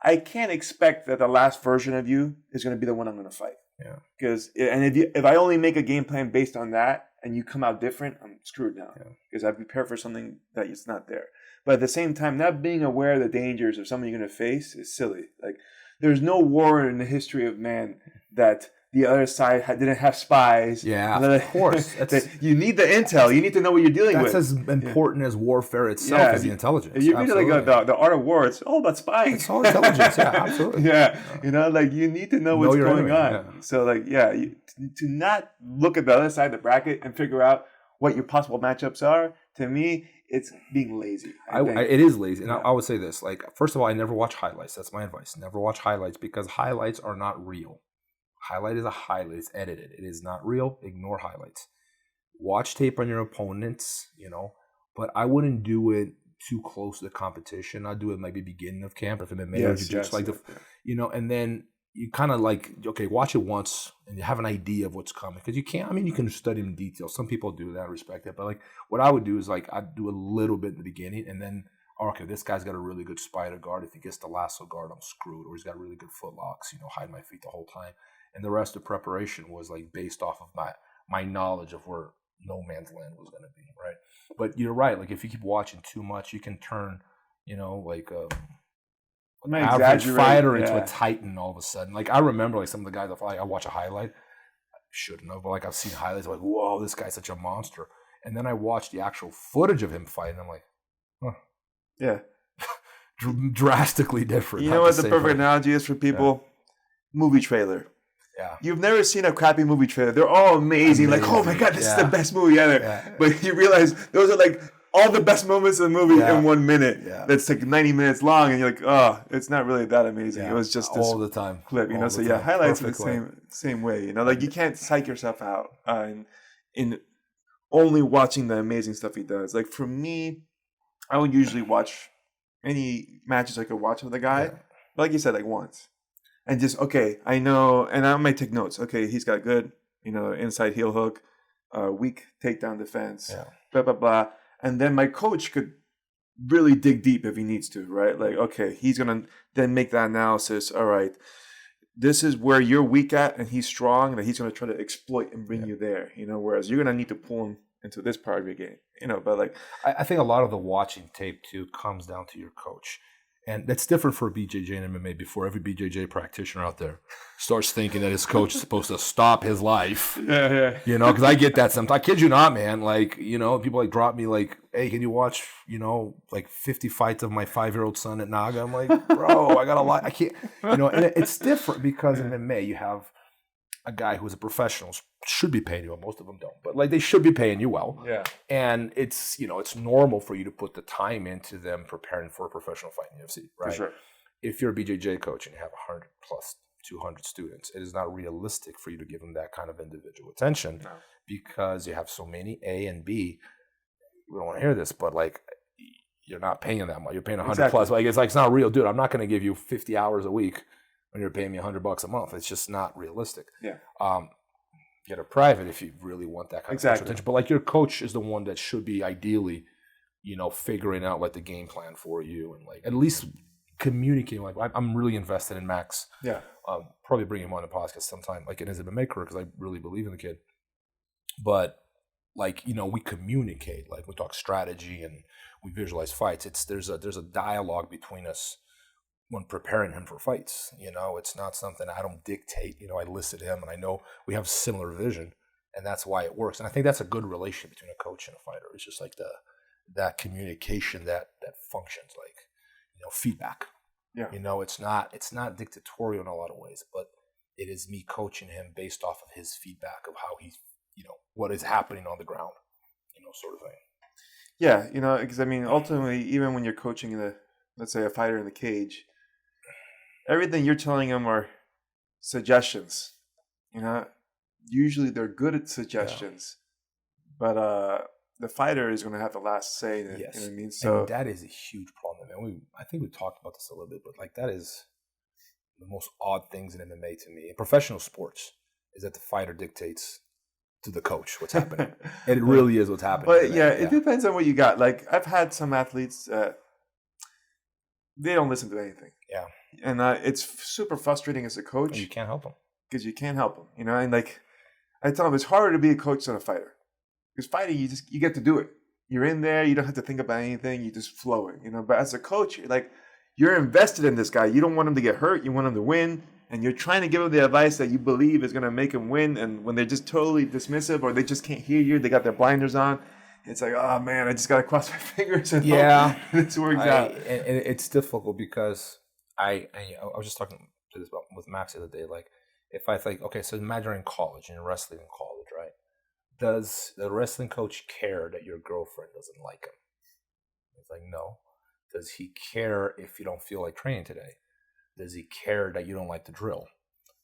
I can't expect that the last version of you is going to be the one I'm going to fight. Yeah. Because if I only make a game plan based on that and you come out different, I'm screwed now. Because I prepare for something that is not there. But at the same time, not being aware of the dangers of something you're going to face is silly. There's no war in the history of man that the other side didn't have spies. Yeah, of course. You need the intel. You need to know what you're dealing with. That's as important as warfare itself as the intelligence. If you read the Art of War, it's all about spying. It's all intelligence. Yeah, absolutely. You need to know what's going on. Yeah. So to not look at the other side of the bracket and figure out what your possible matchups are, to me, it's being lazy. It is lazy. And I would say this, first of all, I never watch highlights. That's my advice. Never watch highlights because highlights are not real. Highlight is a highlight. It's edited. It is not real. Ignore highlights. Watch tape on your opponents, but I wouldn't do it too close to the competition. I'd do it maybe beginning of camp if MMA or jiu-jitsu, and then you kind of like, okay, watch it once and you have an idea of what's coming. Because you can't, I mean, you can study in detail. Some people do that, I respect it. But like what I would do is like, I'd do a little bit in the beginning and then, okay, this guy's got a really good spider guard. If he gets the lasso guard, I'm screwed. Or he's got really good foot locks, hide my feet the whole time. And the rest of preparation was like based off of my knowledge of where no man's land was going to be, right? But you're right. Like if you keep watching too much, you can turn, like an average fighter into a titan all of a sudden. Like I remember like some of the guys I watch a highlight. I shouldn't have, but like I've seen highlights like, whoa, this guy's such a monster. And then I watched the actual footage of him fighting. I'm like, huh. Yeah. Drastically different. You know what the perfect analogy is for people? Yeah. Movie trailer. Yeah. You've never seen a crappy movie trailer. They're all amazing. Like, oh my God, this is the best movie ever. Yeah. But you realize those are like all the best moments of the movie in 1 minute. Yeah. That's like 90 minutes long. And you're like, oh, it's not really that amazing. It was just this all the time clip, So yeah, highlights are the same way, Like you can't psych yourself out in only watching the amazing stuff he does. Like for me, I would usually watch any matches I could watch with a guy. Yeah. Like you said, like once. And just, okay, I know, and I might take notes. Okay, he's got good, inside heel hook, weak takedown defense, blah, blah, blah. And then my coach could really dig deep if he needs to, right? Like, okay, he's going to then make that analysis. All right, this is where you're weak at and he's strong, and he's going to try to exploit and bring you there, whereas you're going to need to pull him into this part of your game, but like. I think a lot of the watching tape, too, comes down to your coach. And that's different for BJJ and MMA. Before every BJJ practitioner out there starts thinking that his coach is supposed to stop his life. Yeah. Because I get that sometimes. I kid you not, man. Like, people like drop me like, hey, can you watch, like 50 fights of my 5-year-old son at Naga? I'm like, bro, I got a lot. I can't, and it's different because in MMA you have a guy who's a professional, should be paying you well. Most of them don't, but like they should be paying you well. Yeah. And it's, it's normal for you to put the time into them preparing for a professional fight in UFC, right? For sure. If you're a BJJ coach and you have 100 plus 200 students, it is not realistic for you to give them that kind of individual attention because you have so many A and B. We don't want to hear this, but like you're not paying that much. You're paying 100 plus. Like it's not real, dude. I'm not going to give you 50 hours a week when you're paying me $100 a month. It's just not realistic. Yeah. Get a private if you really want that kind of attention. But like your coach is the one that should be ideally, figuring out like the game plan for you and like at least communicating. Like I'm really invested in Max. Yeah. Probably bring him on the podcast sometime, like in his MMA career, because I really believe in the kid. But like we communicate, like we talk strategy and we visualize fights. There's a dialogue between us when preparing him for fights. It's not something I don't dictate. I listen to him and I know we have similar vision, and that's why it works. And I think that's a good relation between a coach and a fighter. It's just like that communication that functions like, feedback. Yeah. It's not dictatorial in a lot of ways, but it is me coaching him based off of his feedback of how he's, what is happening on the ground, sort of thing. Yeah. Because ultimately, even when you're coaching let's say a fighter in the cage, everything you're telling them are suggestions. Usually they're good at suggestions, but the fighter is going to have the last say. Yes. You know what I mean? So and that is a huge problem. Man. I think we talked about this a little bit, but like that is the most odd things in MMA to me. In professional sports is that the fighter dictates to the coach what's happening. And it really is what's happening. But it depends on what you got. Like I've had some athletes they don't listen to anything. Yeah. And it's super frustrating as a coach. And you can't help them. Because you can't help them, and like I tell them, it's harder to be a coach than a fighter. Because fighting, you get to do it. You're in there, you don't have to think about anything, you just flow it, But as a coach, you're invested in this guy. You don't want him to get hurt, you want him to win, and you're trying to give him the advice that you believe is going to make him win. And when they're just totally dismissive or they just can't hear you, they got their blinders on. It's like, oh man, I just got to cross my fingers and hope this works out. And it's difficult because I was just talking to this with Max the other day. Like, if I think, okay, so imagine you're in college and you're wrestling in college, right? Does the wrestling coach care that your girlfriend doesn't like him? It's like, no. Does he care if you don't feel like training today? Does he care that you don't like the drill?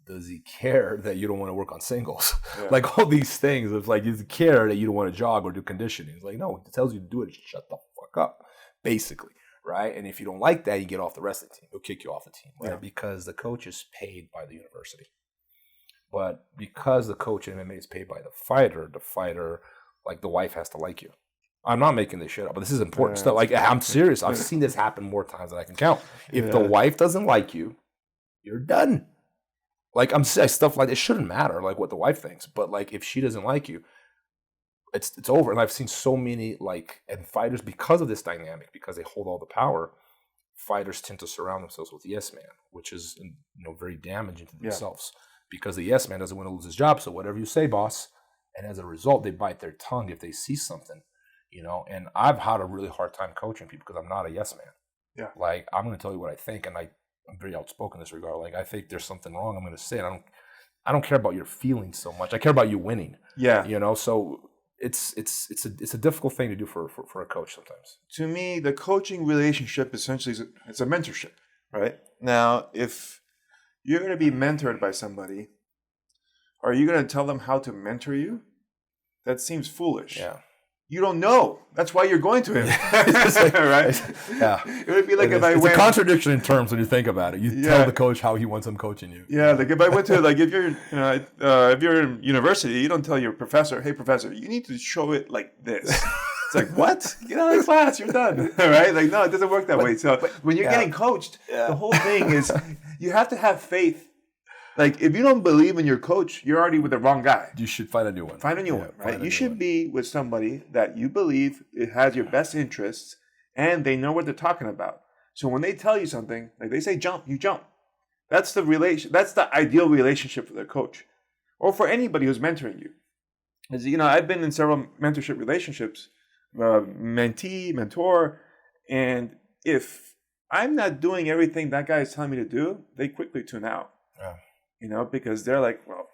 Does he care that you don't want to work on singles? Yeah. Like all these things, it's like, does he care that you don't want to jog or do conditioning? It's like, no, it tells you to do it, shut the fuck up, basically, right? And if you don't like that, you get off the wrestling team. They'll kick you off the team, right? Because the coach is paid by the university. But because the coach in MMA is paid by the fighter, like the wife has to like you. I'm not making this shit up, but this is important stuff. Like, I'm serious. I've seen this happen more times than I can count. If the wife doesn't like you, you're done. Like, I'm saying stuff like it shouldn't matter, like what the wife thinks. But like, if she doesn't like you, it's over. And I've seen so many and fighters, because of this dynamic, because they hold all the power, fighters tend to surround themselves with yes man, which is very damaging to themselves. Because the yes man doesn't want to lose his job. So whatever you say, boss. And as a result, they bite their tongue if they see something. And I've had a really hard time coaching people because I'm not a yes man. Yeah. Like, I'm going to tell you what I think, and I'm very outspoken in this regard. Like, I think there's something wrong, I'm going to say it. I don't care about your feelings so much. I care about you winning. Yeah. So it's a difficult thing to do for a coach sometimes. To me, the coaching relationship essentially it's a mentorship, right? Now, if you're going to be mentored by somebody, are you going to tell them how to mentor you? That seems foolish. Yeah. You don't know. That's why you're going to him, right? Yeah. It would be like it's a contradiction in terms when you think about it. You tell the coach how he wants him coaching you. Yeah, like if I went to if you're in university, you don't tell your professor, "Hey, professor, you need to show it like this." It's like, what? Get out of class, you're done, right? Like, no, it doesn't work that way. So when you're getting coached, the whole thing is you have to have faith. Like, if you don't believe in your coach, you're already with the wrong guy. You should find a new one. Find a new one, right? You should be with somebody that you believe it has your best interests and they know what they're talking about. So when they tell you something, like they say jump, you jump. That's the ideal relationship for their coach or for anybody who's mentoring you. As I've been in several mentorship relationships, mentee, mentor, and if I'm not doing everything that guy is telling me to do, they quickly tune out. Yeah. Because they're like, well,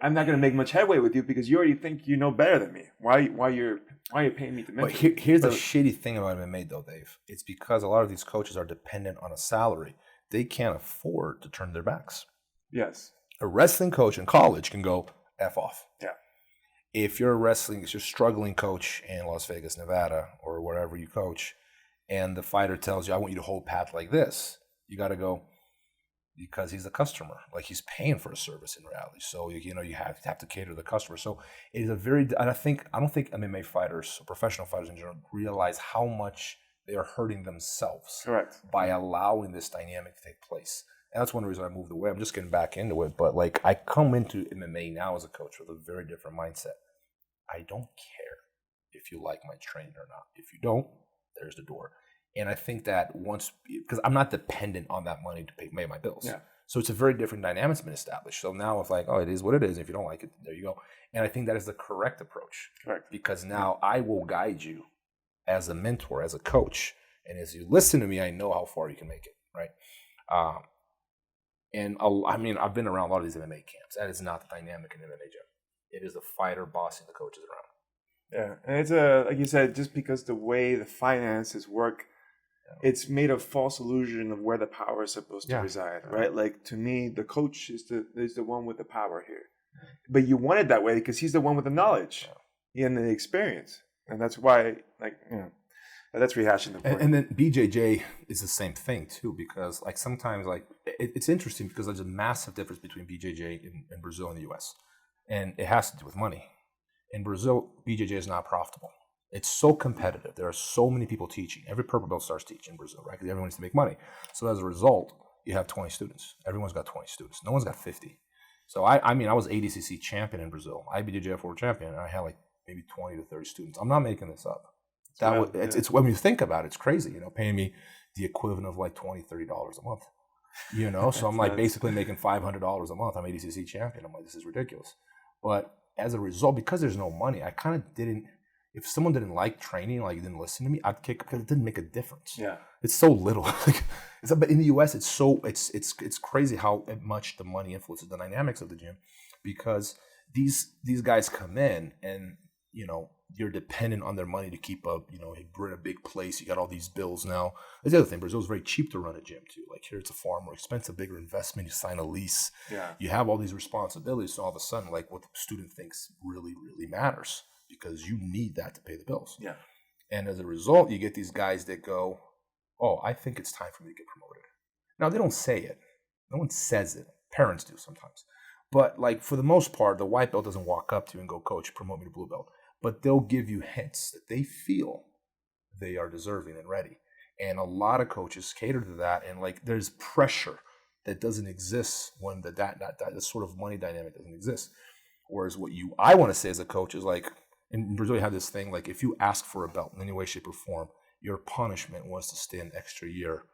I'm not going to make much headway with you because you already think you know better than me. Why you're paying me to mentor? But here's the shitty thing about MMA, though, Dave. It's because a lot of these coaches are dependent on a salary. They can't afford to turn their backs. Yes. A wrestling coach in college can go F off. Yeah. If you're struggling coach in Las Vegas, Nevada, or wherever you coach, and the fighter tells you, I want you to hold pat like this, you got to go, because he's a customer, like he's paying for a service in reality. So you have to cater to the customer. So it is I don't think MMA fighters, professional fighters in general, realize how much they are hurting themselves. Correct. By allowing this dynamic to take place. And that's one reason I moved away. I'm just getting back into it, but like I come into MMA now as a coach with a very different mindset. I don't care if you like my training or not. If you don't, there's the door. And I think that because I'm not dependent on that money to pay my bills. Yeah. So it's a very different dynamic that's been established. So now it's like, oh, it is what it is. If you don't like it, there you go. And I think that is the correct approach. Correct. Because now I will guide you as a mentor, as a coach. And as you listen to me, I know how far you can make it, right? I've been around a lot of these MMA camps. That is not the dynamic in MMA gym. It is the fighter bossing the coaches around. Yeah. And it's like you said, just because the way the finances work, it's made a false illusion of where the power is supposed to reside, right? Like, to me, the coach is the one with the power here. But you want it that way because he's the one with the knowledge and the experience. And that's why, that's rehashing the point. And then BJJ is the same thing, too, because, sometimes, it's interesting because there's a massive difference between BJJ in Brazil and the U.S. And it has to do with money. In Brazil, BJJ is not profitable. It's so competitive. There are so many people teaching. Every purple belt starts teaching in Brazil, right? Because everyone needs to make money. So as a result, you have 20 students. Everyone's got 20 students. No one's got 50. So I was ADCC champion in Brazil. IBJJF world champion, and I had maybe 20 to 30 students. I'm not making this up. It's when you think about it, it's crazy. Paying me the equivalent of $20, $30 a month. So I'm basically making $500 a month. I'm ADCC champion. I'm like, this is ridiculous. But as a result, because there's no money, I kind of didn't. If someone didn't like training, didn't listen to me, I'd kick because it didn't make a difference. Yeah, it's so little. But in the U.S., it's crazy how much the money influences the dynamics of the gym, because these guys come in and you're dependent on their money to keep up. We're in a big place. You got all these bills now. That's the other thing. Brazil's very cheap to run a gym too. Here, it's a far more expensive, bigger investment. You sign a lease. Yeah, you have all these responsibilities. So all of a sudden, what the student thinks really, really matters. Because you need that to pay the bills. Yeah. And as a result, you get these guys that go, oh, I think it's time for me to get promoted. Now, they don't say it. No one says it. Parents do sometimes. But like for the most part, the white belt doesn't walk up to you and go, coach, promote me to blue belt. But they'll give you hints that they feel they are deserving and ready. And a lot of coaches cater to that. And like there's pressure that doesn't exist when that sort of money dynamic doesn't exist. Whereas what I want to say as a coach is like, in Brazil, you have this thing, like if you ask for a belt in any way, shape, or form, your punishment was to stay an extra year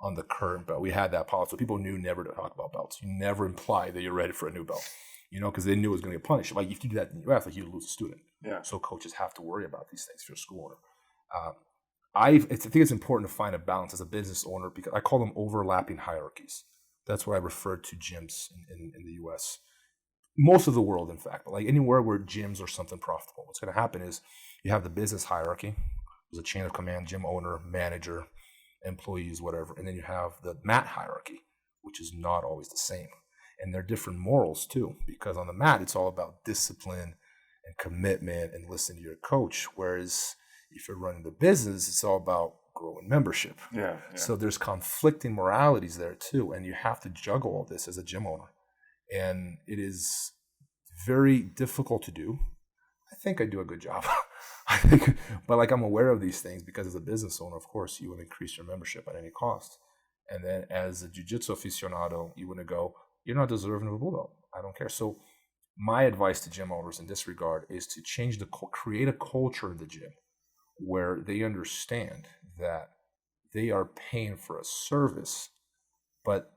on the current belt. We had that policy. So people knew never to talk about belts. You never imply that you're ready for a new belt, because they knew it was going to get punished. Like if you do that in the US, like you'd lose a student. Yeah. So coaches have to worry about these things if you're a school owner. I think it's important to find a balance as a business owner because I call them overlapping hierarchies. That's what I refer to gyms in the US. Most of the world, in fact, but like anywhere where gyms are something profitable, what's going to happen is you have the business hierarchy. There's a chain of command, gym owner, manager, employees, whatever. And then you have the mat hierarchy, which is not always the same. And they're different morals too, because on the mat, it's all about discipline and commitment and listening to your coach. Whereas if you're running the business, it's all about growing membership. Yeah. So there's conflicting moralities there too. And you have to juggle all this as a gym owner. And it is very difficult to do. I think I do a good job. But like I'm aware of these things because as a business owner, of course, you would increase your membership at any cost. And then as a jiu-jitsu aficionado, you want to go, you're not deserving of a blue belt. I don't care. So my advice to gym owners in this regard is to create a culture in the gym where they understand that they are paying for a service, but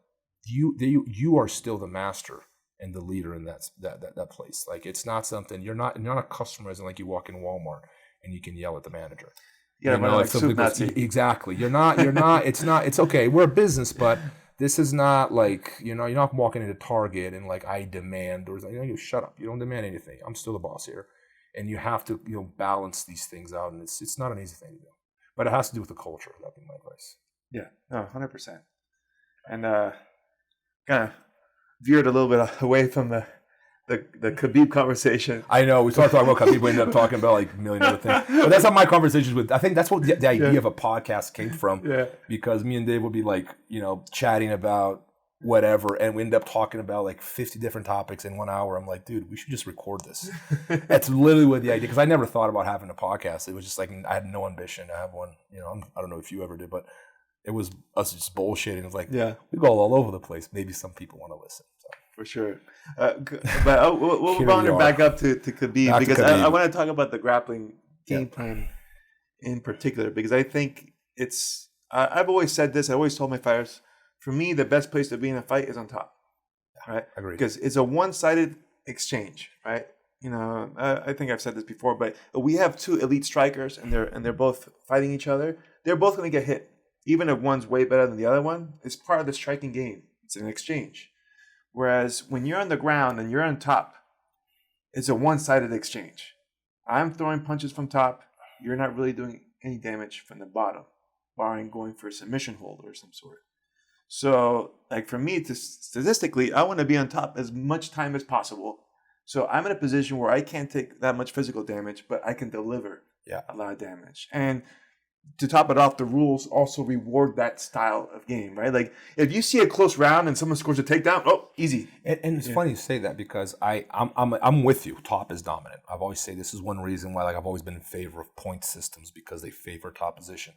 you are still the master and the leader in that place. Like it's not something you're not a customer as in like you walk in Walmart and you can yell at the manager. Yeah, like something goes, exactly. You're not. It's okay. We're a business, but this is not like you're not walking into Target and like I demand or you shut up. You don't demand anything. I'm still the boss here, and you have to balance these things out, and it's not an easy thing to do, but it has to do with the culture. That'd be my advice. Yeah, no, 100%. And kind of veered a little bit away from the Khabib conversation. I know we started talking about Khabib. We ended up talking about like a million other things. But that's how my conversations with. I think that's what the idea of a podcast came from. Yeah. Because me and Dave would be like chatting about whatever, and we end up talking about like 50 different topics in 1 hour. I'm like, dude, we should just record this. That's literally what the idea. Because I never thought about having a podcast. It was just like I had no ambition to have one. I don't know if you ever did, but it was us just bullshitting. It's like, we go all over the place. Maybe some people want to listen. So. For sure. But we'll move on back up to Khabib because I want to talk about the grappling game plan in particular because I think it's I've always said this. I always told my fighters, for me, the best place to be in a fight is on top. Right? I agree. Because it's a one-sided exchange, right? I think I've said this before, but we have two elite strikers and they're both fighting each other. They're both going to get hit. Even if one's way better than the other one, it's part of the striking game. It's an exchange. Whereas when you're on the ground and you're on top, it's a one-sided exchange. I'm throwing punches from top. You're not really doing any damage from the bottom, barring going for a submission hold or some sort. So, like for me, statistically, I want to be on top as much time as possible. So I'm in a position where I can't take that much physical damage, but I can deliver a lot of damage. And to top it off, the rules also reward that style of game, right? Like if you see a close round and someone scores a takedown, easy. And it's funny you say that because I'm with you. Top is dominant. I've always said this is one reason why I've always been in favor of point systems because they favor top position.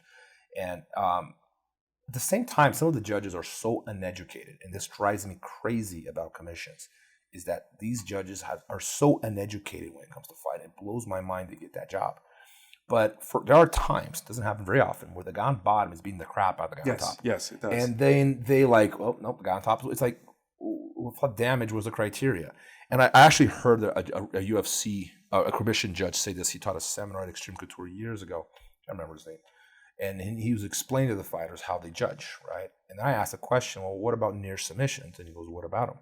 And at the same time, some of the judges are so uneducated, and this drives me crazy about commissions. Is that these judges are so uneducated when it comes to fighting. It blows my mind to get that job. But there are times, it doesn't happen very often, where the guy on bottom is beating the crap out of the guy on top. Yes, it does. And then they nope, the guy on top. It's like, what damage was the criteria? And I actually heard a UFC, a commission judge say this. He taught a seminar at Extreme Couture years ago. I remember his name. And he was explaining to the fighters how they judge, right? And I asked the question, well, what about near submissions? And he goes, what about them?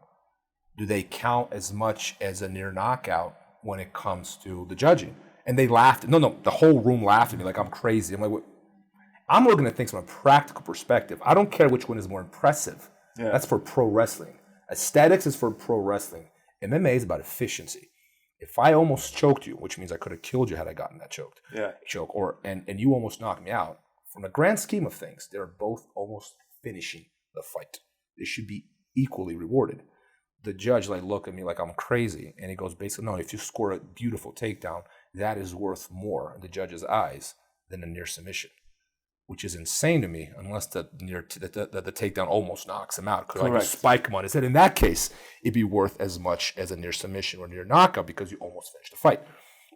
Do they count as much as a near knockout when it comes to the judging? And they laughed. No, the whole room laughed at me like I'm crazy. I'm like, what? I'm looking at things from a practical perspective. I don't care which one is more impressive. Yeah. That's for pro wrestling. Aesthetics is for pro wrestling. MMA is about efficiency. If I almost choked you, which means I could have killed you had I gotten that choke, and you almost knocked me out, from the grand scheme of things, they're both almost finishing the fight. They should be equally rewarded. The judge look at me like I'm crazy, and he goes, basically, no, if you score a beautiful takedown, that is worth more in the judge's eyes than a near submission, which is insane to me, unless the takedown almost knocks him out. Because you spike him on his head. In that case, it'd be worth as much as a near submission or near knockout because you almost finished the fight.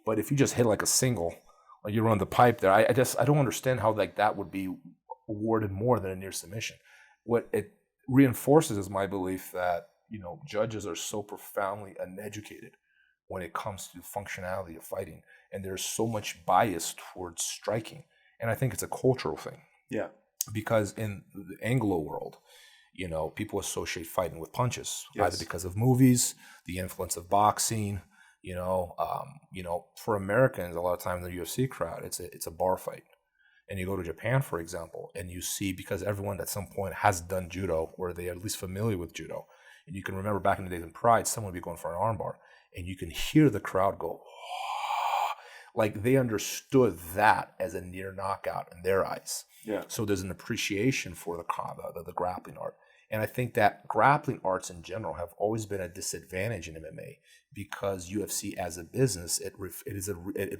But if you just hit like a single, or you run the pipe there, I don't understand how that would be awarded more than a near submission. What it reinforces is my belief that judges are so profoundly uneducated when it comes to functionality of fighting, and there's so much bias towards striking. And I think it's a cultural thing. Yeah. Because in the Anglo world, people associate fighting with punches, either because of movies, the influence of boxing. For Americans, a lot of times in the UFC crowd, it's a bar fight. And you go to Japan, for example, and you see, because everyone at some point has done judo, or they are at least familiar with judo, and you can remember back in the days in Pride, someone would be going for an armbar, and you can hear the crowd go, like they understood that as a near knockout in their eyes. Yeah. So there's an appreciation for the grappling art. And I think that grappling arts in general have always been a disadvantage in MMA because UFC as a business, it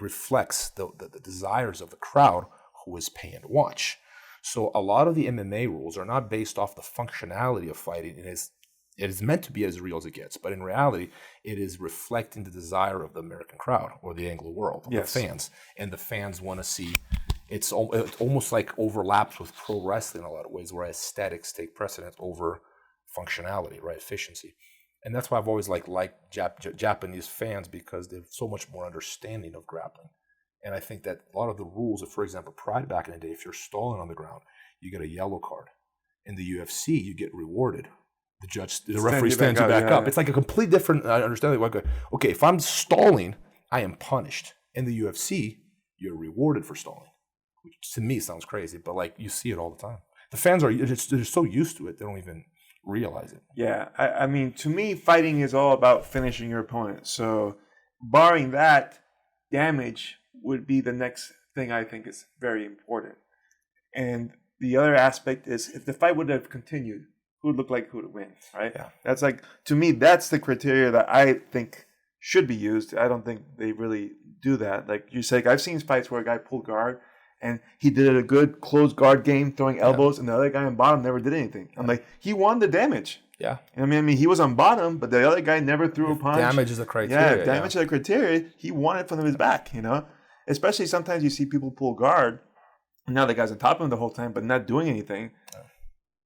reflects the desires of the crowd who is paying to watch. So a lot of the MMA rules are not based off the functionality of fighting. It is meant to be as real as it gets, but in reality, it is reflecting the desire of the American crowd or the Anglo world, the fans. And the fans want to see, it almost like overlaps with pro wrestling in a lot of ways, where aesthetics take precedence over functionality, right? Efficiency. And that's why I've always liked Japanese fans, because they're so much more understanding of grappling. And I think that a lot of the rules of, for example, Pride back in the day, if you're stalling on the ground, you get a yellow card. In the UFC, you get rewarded. The referee stands you back up. It's like a complete different understanding. Okay, if I'm stalling, I am punished. In the UFC, you're rewarded for stalling, which to me sounds crazy, but you see it all the time. The fans they're so used to it, they don't even realize it. Yeah, I mean, to me, fighting is all about finishing your opponent. So, barring that, damage would be the next thing I think is very important. And the other aspect is, if the fight would have continued, who would look like who would win, right? Yeah. That's to me, that's the criteria that I think should be used. I don't think they really do that. Like you say, I've seen fights where a guy pulled guard and he did a good closed guard game, throwing elbows, and the other guy on bottom never did anything. I'm like, he won the damage. Yeah. I mean, he was on bottom, but the other guy never threw a punch. Damage is the criteria. Yeah, damage is the criteria. He won it from his back, Especially sometimes you see people pull guard, and now the guy's on top of him the whole time, but not doing anything.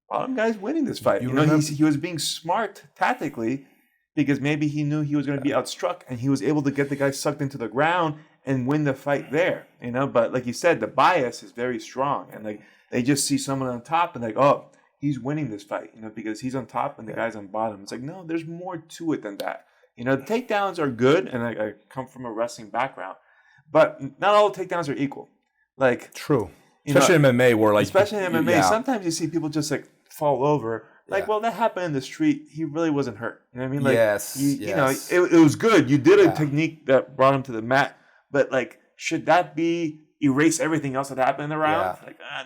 Bottom guy's winning this fight. He was being smart tactically, because maybe he knew he was going to be outstruck, and he was able to get the guy sucked into the ground and win the fight there. But like you said, the bias is very strong, and they just see someone on top and oh, he's winning this fight, because he's on top and the guy's on bottom. It's no, there's more to it than that. The takedowns are good, and I come from a wrestling background, but not all takedowns are equal. True. Especially in MMA, where sometimes you see people just fall over. Well, that happened in the street. He really wasn't hurt. You know what I mean? Yes. It was good. You did a technique that brought him to the mat, but should that be erase everything else that happened in the round?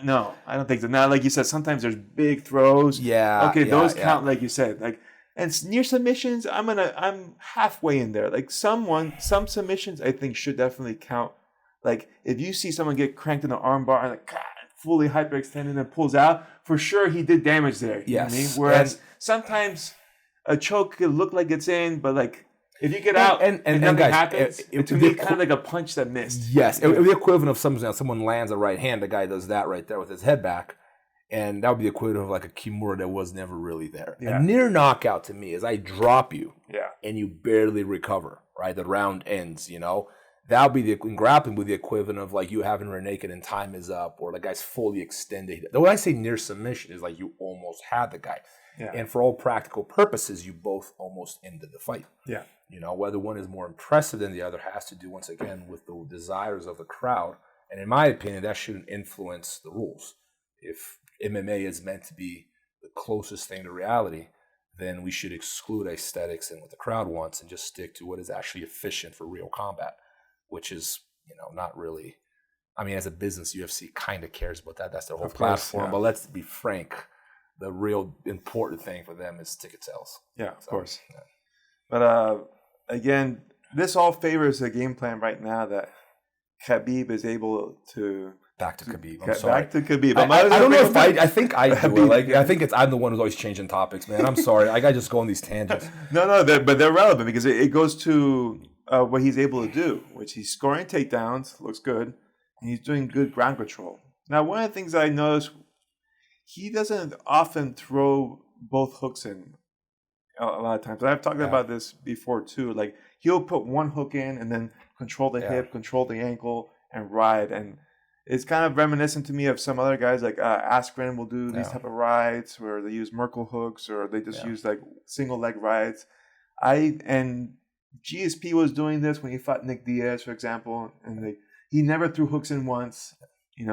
No, I don't think so. Now, like you said, sometimes there's big throws. Yeah. Okay, those count, like you said. And near submissions, I'm halfway in there. Some submissions I think should definitely count. If you see someone get cranked in the armbar and fully hyperextended and pulls out, for sure he did damage there. You know what I mean? Whereas sometimes a choke could look like it's in, but if you get out and nothing happens, to me kind of like a punch that missed. Yes, it would be the equivalent of someone lands a right hand, the guy does that right there with his head back, and that would be the equivalent of a Kimura that was never really there. Yeah. A near knockout to me is I drop you, and you barely recover. Right, the round ends. That would be in grappling would be the equivalent of you having rear naked and time is up, or the guy's fully extended. When I say near submission is you almost had the guy. Yeah. And for all practical purposes, you both almost ended the fight. Yeah. Whether one is more impressive than the other has to do, once again, with the desires of the crowd. And in my opinion, that shouldn't influence the rules. If MMA is meant to be the closest thing to reality, then we should exclude aesthetics and what the crowd wants and just stick to what is actually efficient for real combat, which is, not really I mean, as a business, UFC kind of cares about that. That's their whole Of course, platform. yeah. But let's be frank, the real important thing for them is ticket sales. Yeah, of course. Yeah. But again, this all favors a game plan right now that Khabib is able to. Back to Khabib. I'm sorry. Back to Khabib. I don't know if I think I do. Like, I think I'm the one who's always changing topics, man. I'm sorry. Like, I just go on these tangents. No, but they're relevant because it goes to what he's able to do, which he's scoring takedowns, looks good, and he's doing good ground control. Now, one of the things I noticed, he doesn't often throw both hooks in a lot of times. I've talked about this before too. Like, he'll put one hook in and then control the hip, control the ankle, and ride. And it's kind of reminiscent to me of some other guys, like Askren will do these type of rides where they use Merkle hooks or they just use like single leg rides. And GSP was doing this when he fought Nick Diaz, for example, and he never threw hooks in once,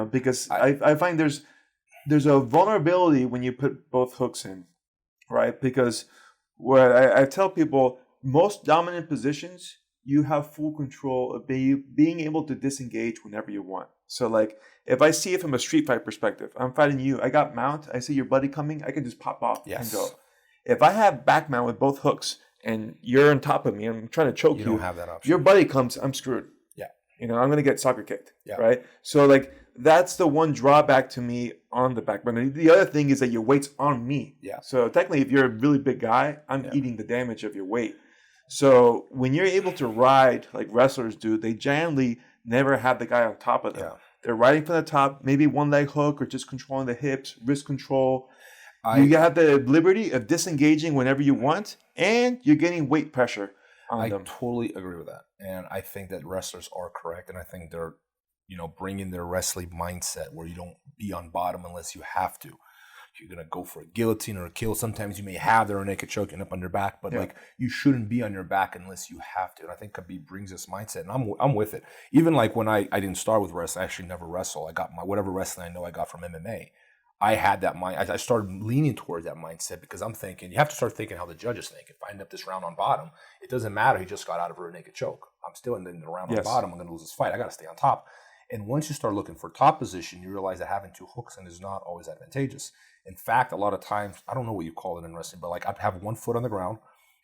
because I find there's a vulnerability when you put both hooks in, right? Because what I tell people, most dominant positions, you have full control of being able to disengage whenever you want. So, like, if I see it from a street fight perspective, I'm fighting you, I got mount, I see your buddy coming, I can just pop off and go. If I have back mount with both hooks and you're on top of me, I'm trying to choke you. You don't have that option. Your buddy comes, I'm screwed. Yeah. I'm going to get soccer kicked, right? So, like, that's the one drawback to me on the back. But the other thing is that your weight's on me. Yeah. So, technically, if you're a really big guy, I'm eating the damage of your weight. So when you're able to ride like wrestlers do, they generally never have the guy on top of them. Yeah. They're riding from the top, maybe one leg hook or just controlling the hips, wrist control. You have the liberty of disengaging whenever you want, and you're getting weight pressure on them. I totally agree with that. And I think that wrestlers are correct. And I think they're, bringing their wrestling mindset where you don't be on bottom unless you have to. You're going to go for a guillotine or a kill. Sometimes you may have their naked choking up on your back, but like you shouldn't be on your back unless you have to. And I think Khabib brings this mindset, and I'm with it. Even like when I didn't start with wrestling, I actually never wrestle. I got my whatever wrestling I know I got from MMA. I had that mind. I started leaning towards that mindset because I'm thinking you have to start thinking how the judges think. If I end up this round on bottom, it doesn't matter. He just got out of a naked choke. I'm still in the round on bottom. I'm going to lose this fight. I got to stay on top. And once you start looking for top position, you realize that having two hooks in is not always advantageous. In fact, a lot of times, I don't know what you call it in wrestling, but like I have one foot on the ground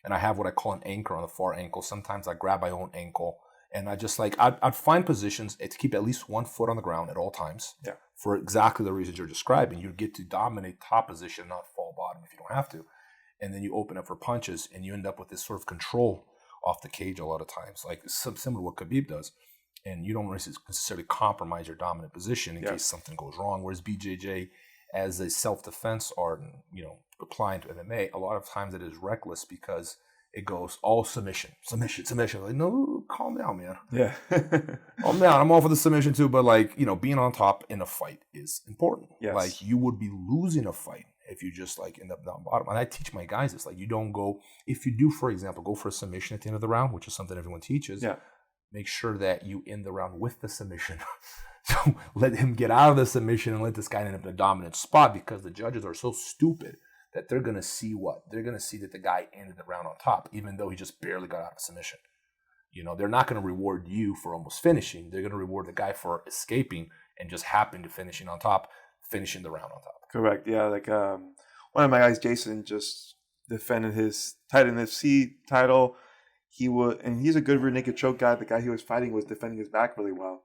and I have what I call an anchor on the far ankle. Sometimes I grab my own ankle and I just like, I'd find positions to keep at least one foot on the ground at all times for exactly the reasons you're describing. You get to dominate top position, not fall bottom if you don't have to. And then you open up for punches and you end up with this sort of control off the cage a lot of times, like similar to what Khabib does. And you don't necessarily compromise your dominant position in case something goes wrong. Whereas BJJ, as a self-defense art and, applying to MMA, a lot of times it is reckless because it goes all submission. Like, no, calm down, man. Yeah. Calm down. I'm all for the submission too, but like, being on top in a fight is important. Yes. Like you would be losing a fight if you just like end up down bottom. And I teach my guys this, like you don't go, if you do, for example, go for a submission at the end of the round, which is something everyone teaches. Yeah. Make sure that you end the round with the submission. So let him get out of the submission and let this guy end up in a dominant spot because the judges are so stupid that they're going to see what? They're going to see that the guy ended the round on top, even though he just barely got out of submission. They're not going to reward you for almost finishing. They're going to reward the guy for escaping and just happening to finishing on top, finishing the round on top. Correct. Yeah, like one of my guys, Jason, just defended his Titan FC title. He's a good rear naked choke guy. The guy he was fighting was defending his back really well.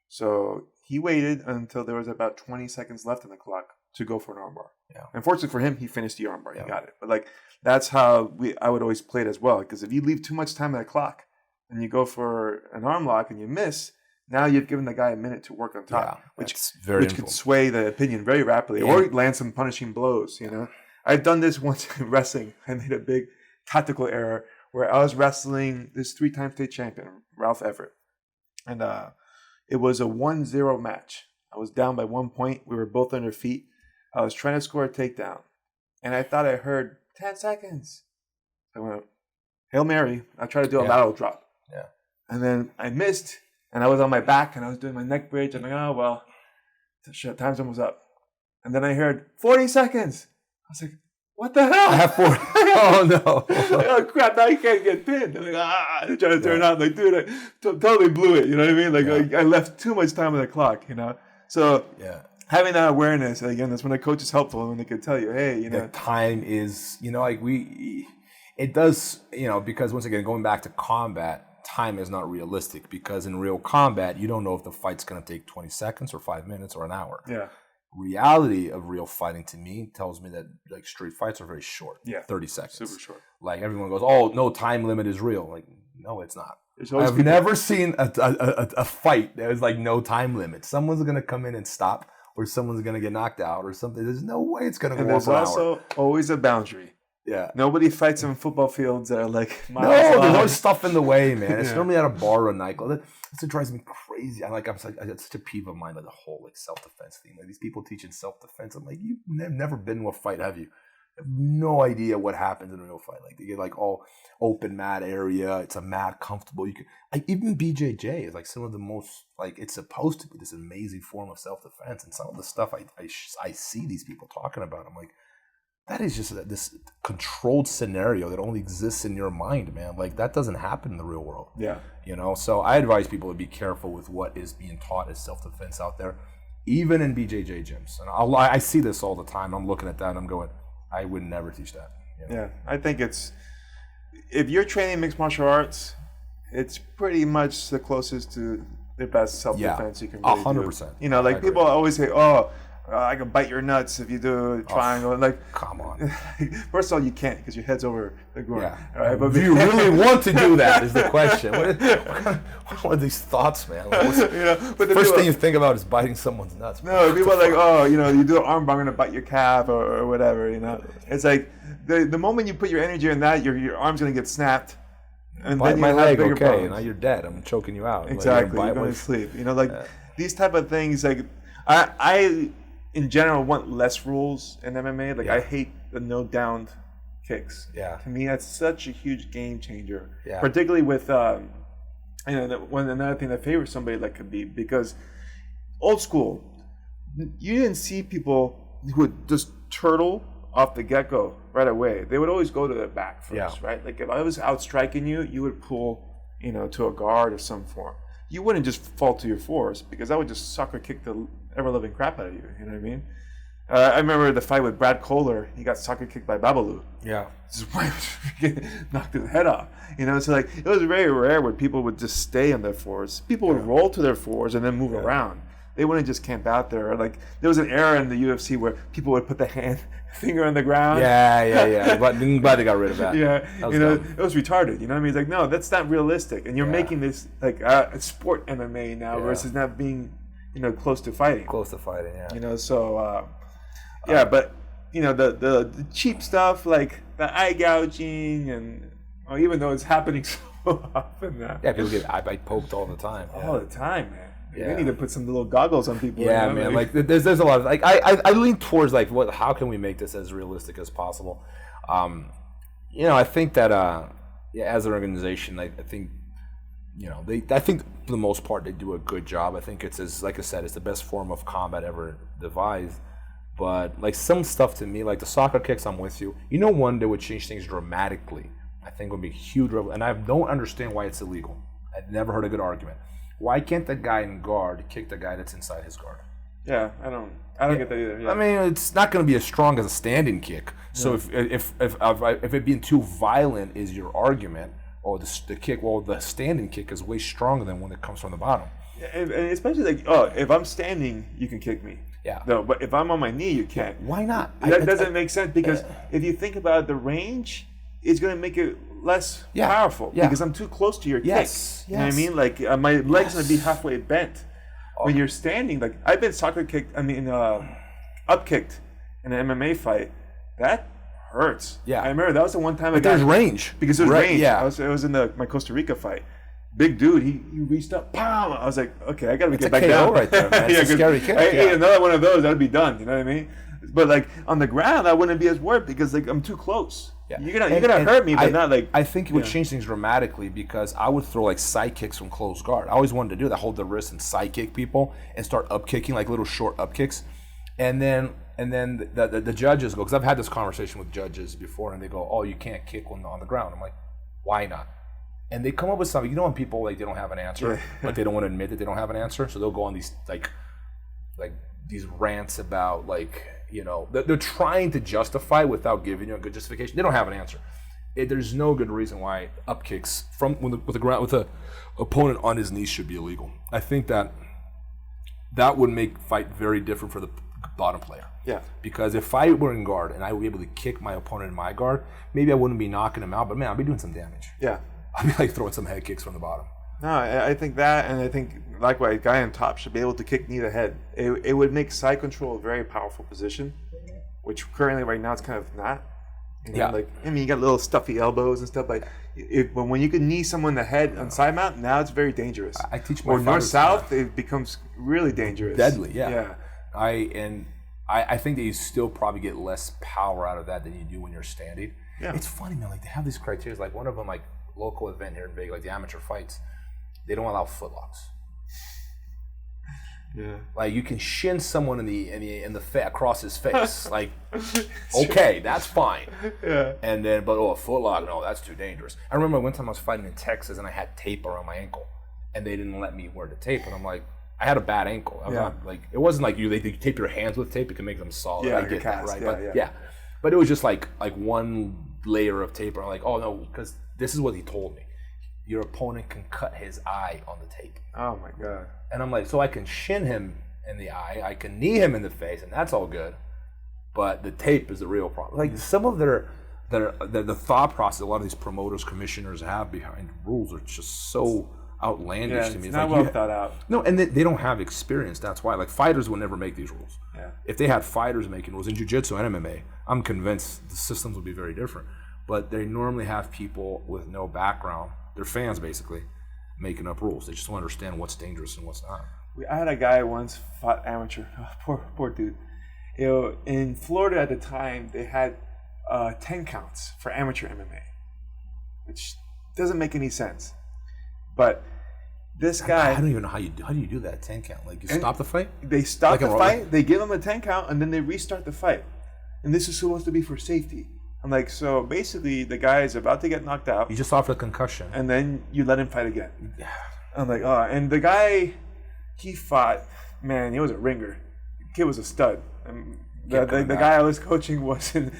So he waited until there was about 20 seconds left in the clock to go for an armbar. Yeah. Unfortunately for him, he finished the armbar. He got it. But like that's how I would always play it as well. Because if you leave too much time on the clock and you go for an arm lock and you miss, now you've given the guy a minute to work on top, which could sway the opinion very rapidly or land some punishing blows. I've done this once in wrestling. I made a big tactical error where I was wrestling this 3-time state champion, Ralph Everett. And it was a 1-0 match. I was down by 1 point. We were both on our feet. I was trying to score a takedown. And I thought I heard 10 seconds. I went, Hail Mary. I tried to do a lateral drop. Yeah. And then I missed. And I was on my back and I was doing my neck bridge. I'm like, oh, well, time's almost up. And then I heard 40 seconds. I was like, what the hell? I have 4. Oh no! Oh crap! Now you can't get pinned. I'm like, they're trying to turn out. Like, dude, I totally blew it. You know what I mean? Like, I left too much time on the clock. You know, so having that awareness again, that's when a coach is helpful when they can tell you, hey, you know, the time is, you know, like it does, you know, because once again, going back to combat, time is not realistic because in real combat, you don't know if the fight's going to take 20 seconds or 5 minutes or an hour. Yeah. Reality of real fighting to me tells me that like street fights are very short. Yeah. 30 seconds. Super short. Like everyone goes, oh, no time limit is real. Like, no, it's not. I've never seen a fight that was like no time limit. Someone's going to come in and stop, or someone's going to get knocked out or something. There's no way it's going to go on for an hour. There's also always a boundary. Yeah. Nobody fights in football fields that are like miles long. There's always stuff in the way, man. It's normally at a bar or a nightclub. That's what drives me crazy. It's such a peeve of mine, like the whole like self-defense thing. Like these people teaching self-defense. I'm like, you've never been to a fight, have you? You have no idea what happens in a real fight. Like they get like all open mat area. It's a mat, comfortable. You can even BJJ is like some of the most like it's supposed to be this amazing form of self-defense. And some of the stuff I see these people talking about, I'm like, that is just this controlled scenario that only exists in your mind, man. Like that doesn't happen in the real world. Yeah. You know, so I advise people to be careful with what is being taught as self-defense out there, even in BJJ gyms. And I see this all the time. I'm looking at that and I'm going, I would never teach that. You know? Yeah, I think if you're training mixed martial arts, it's pretty much the closest to the best self-defense you can really 100%. do. You know, like people always say, oh, I can bite your nuts if you do a triangle. Like, come on. First of all, you can't because your head's over the groin. Yeah. Right? But do you really want to do that? Is the question. What are these thoughts, man? Like, but the first thing you think about is biting someone's nuts. No, people are like, oh, you know, you do an arm bar, I'm gonna bite your calf or whatever. You know, it's like the moment you put your energy in that, your arm's gonna get snapped. And bite then my leg, okay, problems. now you're dead. I'm choking you out. Exactly, you're going to sleep. You know, like these type of things. Like I in general want less rules in MMA. Like I hate the no downed kicks. Yeah. To me, that's such a huge game changer. Yeah. Particularly with another thing that favors somebody like Khabib, because old school, you didn't see people who would just turtle off the get-go right away. They would always go to the back first, right? Like if I was out striking you, you would pull, to a guard or some form. You wouldn't just fall to your fours because that would just sucker kick the ever-living crap out of you. You know what I mean? I remember the fight with Brad Kohler. He got sucker kicked by Babalu. Yeah. Just knocked his head off. So like it was very rare where people would just stay on their fours. People would roll to their fours and then move around. They wouldn't just camp out there. Like there was an era in the UFC where people would put the finger on the ground. Yeah. But I'm glad they got rid of that. Yeah, it was retarded. You know what I mean? It's like, no, that's not realistic. And you're making this like a sport MMA now versus not being, close to fighting. Close to fighting, yeah. So but the cheap stuff like the eye gouging and even though it's happening so often now. Yeah, people get eye poked all the time. All the time, man. Yeah. We need to put some little goggles on people. Yeah, man. Like there's a lot of like I lean towards like how can we make this as realistic as possible? I think that as an organization, I think I think for the most part they do a good job. I think it's like I said, it's the best form of combat ever devised. But like some stuff to me, like the soccer kicks, I'm with you. One that would change things dramatically. I think would be huge, and I don't understand why it's illegal. I've never heard a good argument. Why can't the guy in guard kick the guy that's inside his guard? Yeah, I don't get that either. Yeah. I mean, it's not going to be as strong as a standing kick. So if it being too violent is your argument, or the kick, well, the standing kick is way stronger than when it comes from the bottom. Yeah, and especially like, if I'm standing, you can kick me. Yeah. No, but if I'm on my knee, you can't. Why not? That doesn't make sense because if you think about the range, it's going to make it less powerful because I'm too close to your kick. You know what I mean? Like my leg's going to be halfway bent. When you're standing, like I've been up kicked in an MMA fight. That hurts. Yeah. I remember that was the one time there's range. Because there's range. Yeah. It was in my Costa Rica fight. Big dude, he reached up, pow! I was like, okay, I gotta get back down. Right there, man. It's a scary kick. Another one of those, that'd be done. You know what I mean? But like on the ground, I wouldn't be as worried because like I'm too close. Yeah. You're gonna hurt me, but not like. I think it would change things dramatically because I would throw like side kicks from close guard. I always wanted to do that, hold the wrist and side kick people and start up kicking like little short up kicks, and then And then the judges go, because I've had this conversation with judges before, and they go, "Oh, you can't kick when on the ground." I'm like, "Why not?" And they come up with something. You know, when people like they don't have an answer, but they don't want to admit that they don't have an answer, so they'll go on these like these rants about like, you know, they're trying to justify without giving you a good justification. They don't have an answer. There's no good reason why up kicks from with a opponent on his knees should be illegal. I think that would make fight very different for the bottom player. Yeah. Because if I were in guard and I would be able to kick my opponent in my guard, maybe I wouldn't be knocking him out, but man, I'd be doing some damage. Yeah. I'd be like throwing some head kicks from the bottom. No, I think that, and I think likewise, guy on top should be able to kick knee to head. It would make side control a very powerful position, which currently right now it's kind of not. You know, like, I mean, you got little stuffy elbows and stuff, but when you can knee someone in the head on side mount, now it's very dangerous. I teach my or north south, it becomes really dangerous. Deadly, yeah. I think that you still probably get less power out of that than you do when you're standing. Yeah. It's funny, man. Like they have these criteria. Like one of them, like local event here in Vegas, like the amateur fights, they don't allow footlocks. Yeah. Like you can shin someone in the across his face. Like, okay, that's fine. Yeah. And then, but a footlock, no, that's too dangerous. I remember one time I was fighting in Texas and I had tape around my ankle, and they didn't let me wear the tape, and I'm like, I had a bad ankle. I'm not, like, it wasn't like they tape your hands with tape. It can make them solid. Yeah, I get that, right? But it was just like one layer of tape. And I'm like, oh no, because this is what he told me. Your opponent can cut his eye on the tape. Oh my God. And I'm like, so I can shin him in the eye, I can knee him in the face, and that's all good. But the tape is the real problem. Like some of the thought process a lot of these promoters, commissioners have behind rules are just so outlandish to me. It's not like thought out. No, and they don't have experience. That's why. Like fighters will never make these rules. Yeah. If they had fighters making rules in jiu-jitsu and MMA, I'm convinced the systems would be very different. But they normally have people with no background. They're fans basically making up rules. They just don't understand what's dangerous and what's not. I had a guy once fought amateur. Oh, poor dude. You know, in Florida at the time, they had 10 counts for amateur MMA, which doesn't make any sense. But this guy, I don't even know how do you do that 10 count? Like you stop the fight? They stop the fight. They give him a 10 count, and then they restart the fight. And this is supposed to be for safety. I'm like, so basically, the guy is about to get knocked out. You just offer a concussion, and then you let him fight again. Yeah. I'm like, oh, and the guy, he fought. Man, he was a ringer. The kid was a stud. And the guy I was coaching wasn't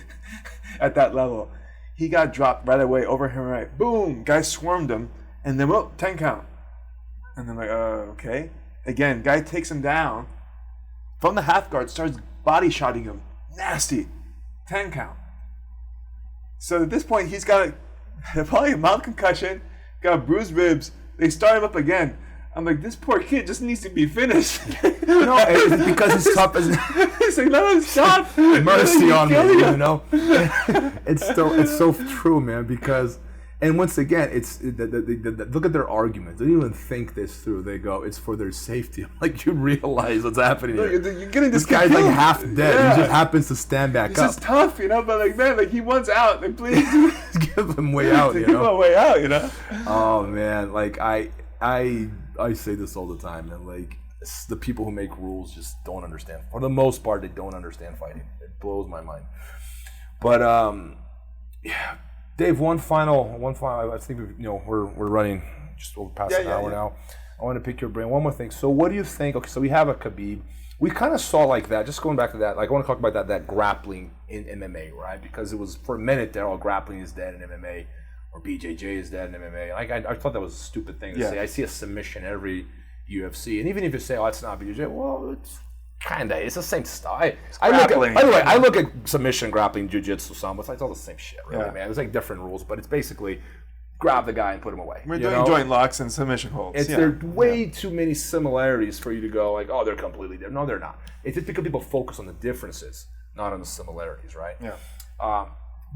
at that level. He got dropped right away, over him right. Boom! Guy swarmed him, and then 10 count. And I'm like, okay. Again, guy takes him down from the half guard, starts body shotting him. Nasty. 10 count. So at this point, he's got probably a mild concussion, got bruised ribs. They start him up again. I'm like, this poor kid just needs to be finished. No, it's because he's tough. It's like, let him stop. Mercy on me, you know. It's so true, man. Because, and once again, it's look at their arguments. They don't even think this through. They go, it's for their safety. I'm like, you realize what's happening here. You're getting this guy's like half dead. Yeah. He just happens to stand back up. This is tough, you know. But like, man, like he wants out. Like, please give him way out. Give him a way out, you know. Oh man, like I say this all the time, and like the people who make rules just don't understand. For the most part, they don't understand fighting. It blows my mind. But yeah. Dave, one final. I think we're running just over past an hour now. I want to pick your brain. One more thing. So, what do you think? Okay, so we have a Khabib. We kind of saw like that. Just going back to that, like I want to talk about that grappling in MMA, right? Because it was for a minute there, all grappling is dead in MMA, or BJJ is dead in MMA. Like I thought that was a stupid thing to say. I see a submission every UFC, and even if you say, "Oh, it's not BJJ," well, it's it's the same style. I look at submission, grappling, jiu-jitsu, sambo. It's all the same shit, really, man. There's like different rules, but it's basically grab the guy and put him away. We're doing joint locks and submission holds. There are way too many similarities for you to go like, oh, they're completely different. No, they're not. It's just because people focus on the differences, not on the similarities, right? Yeah.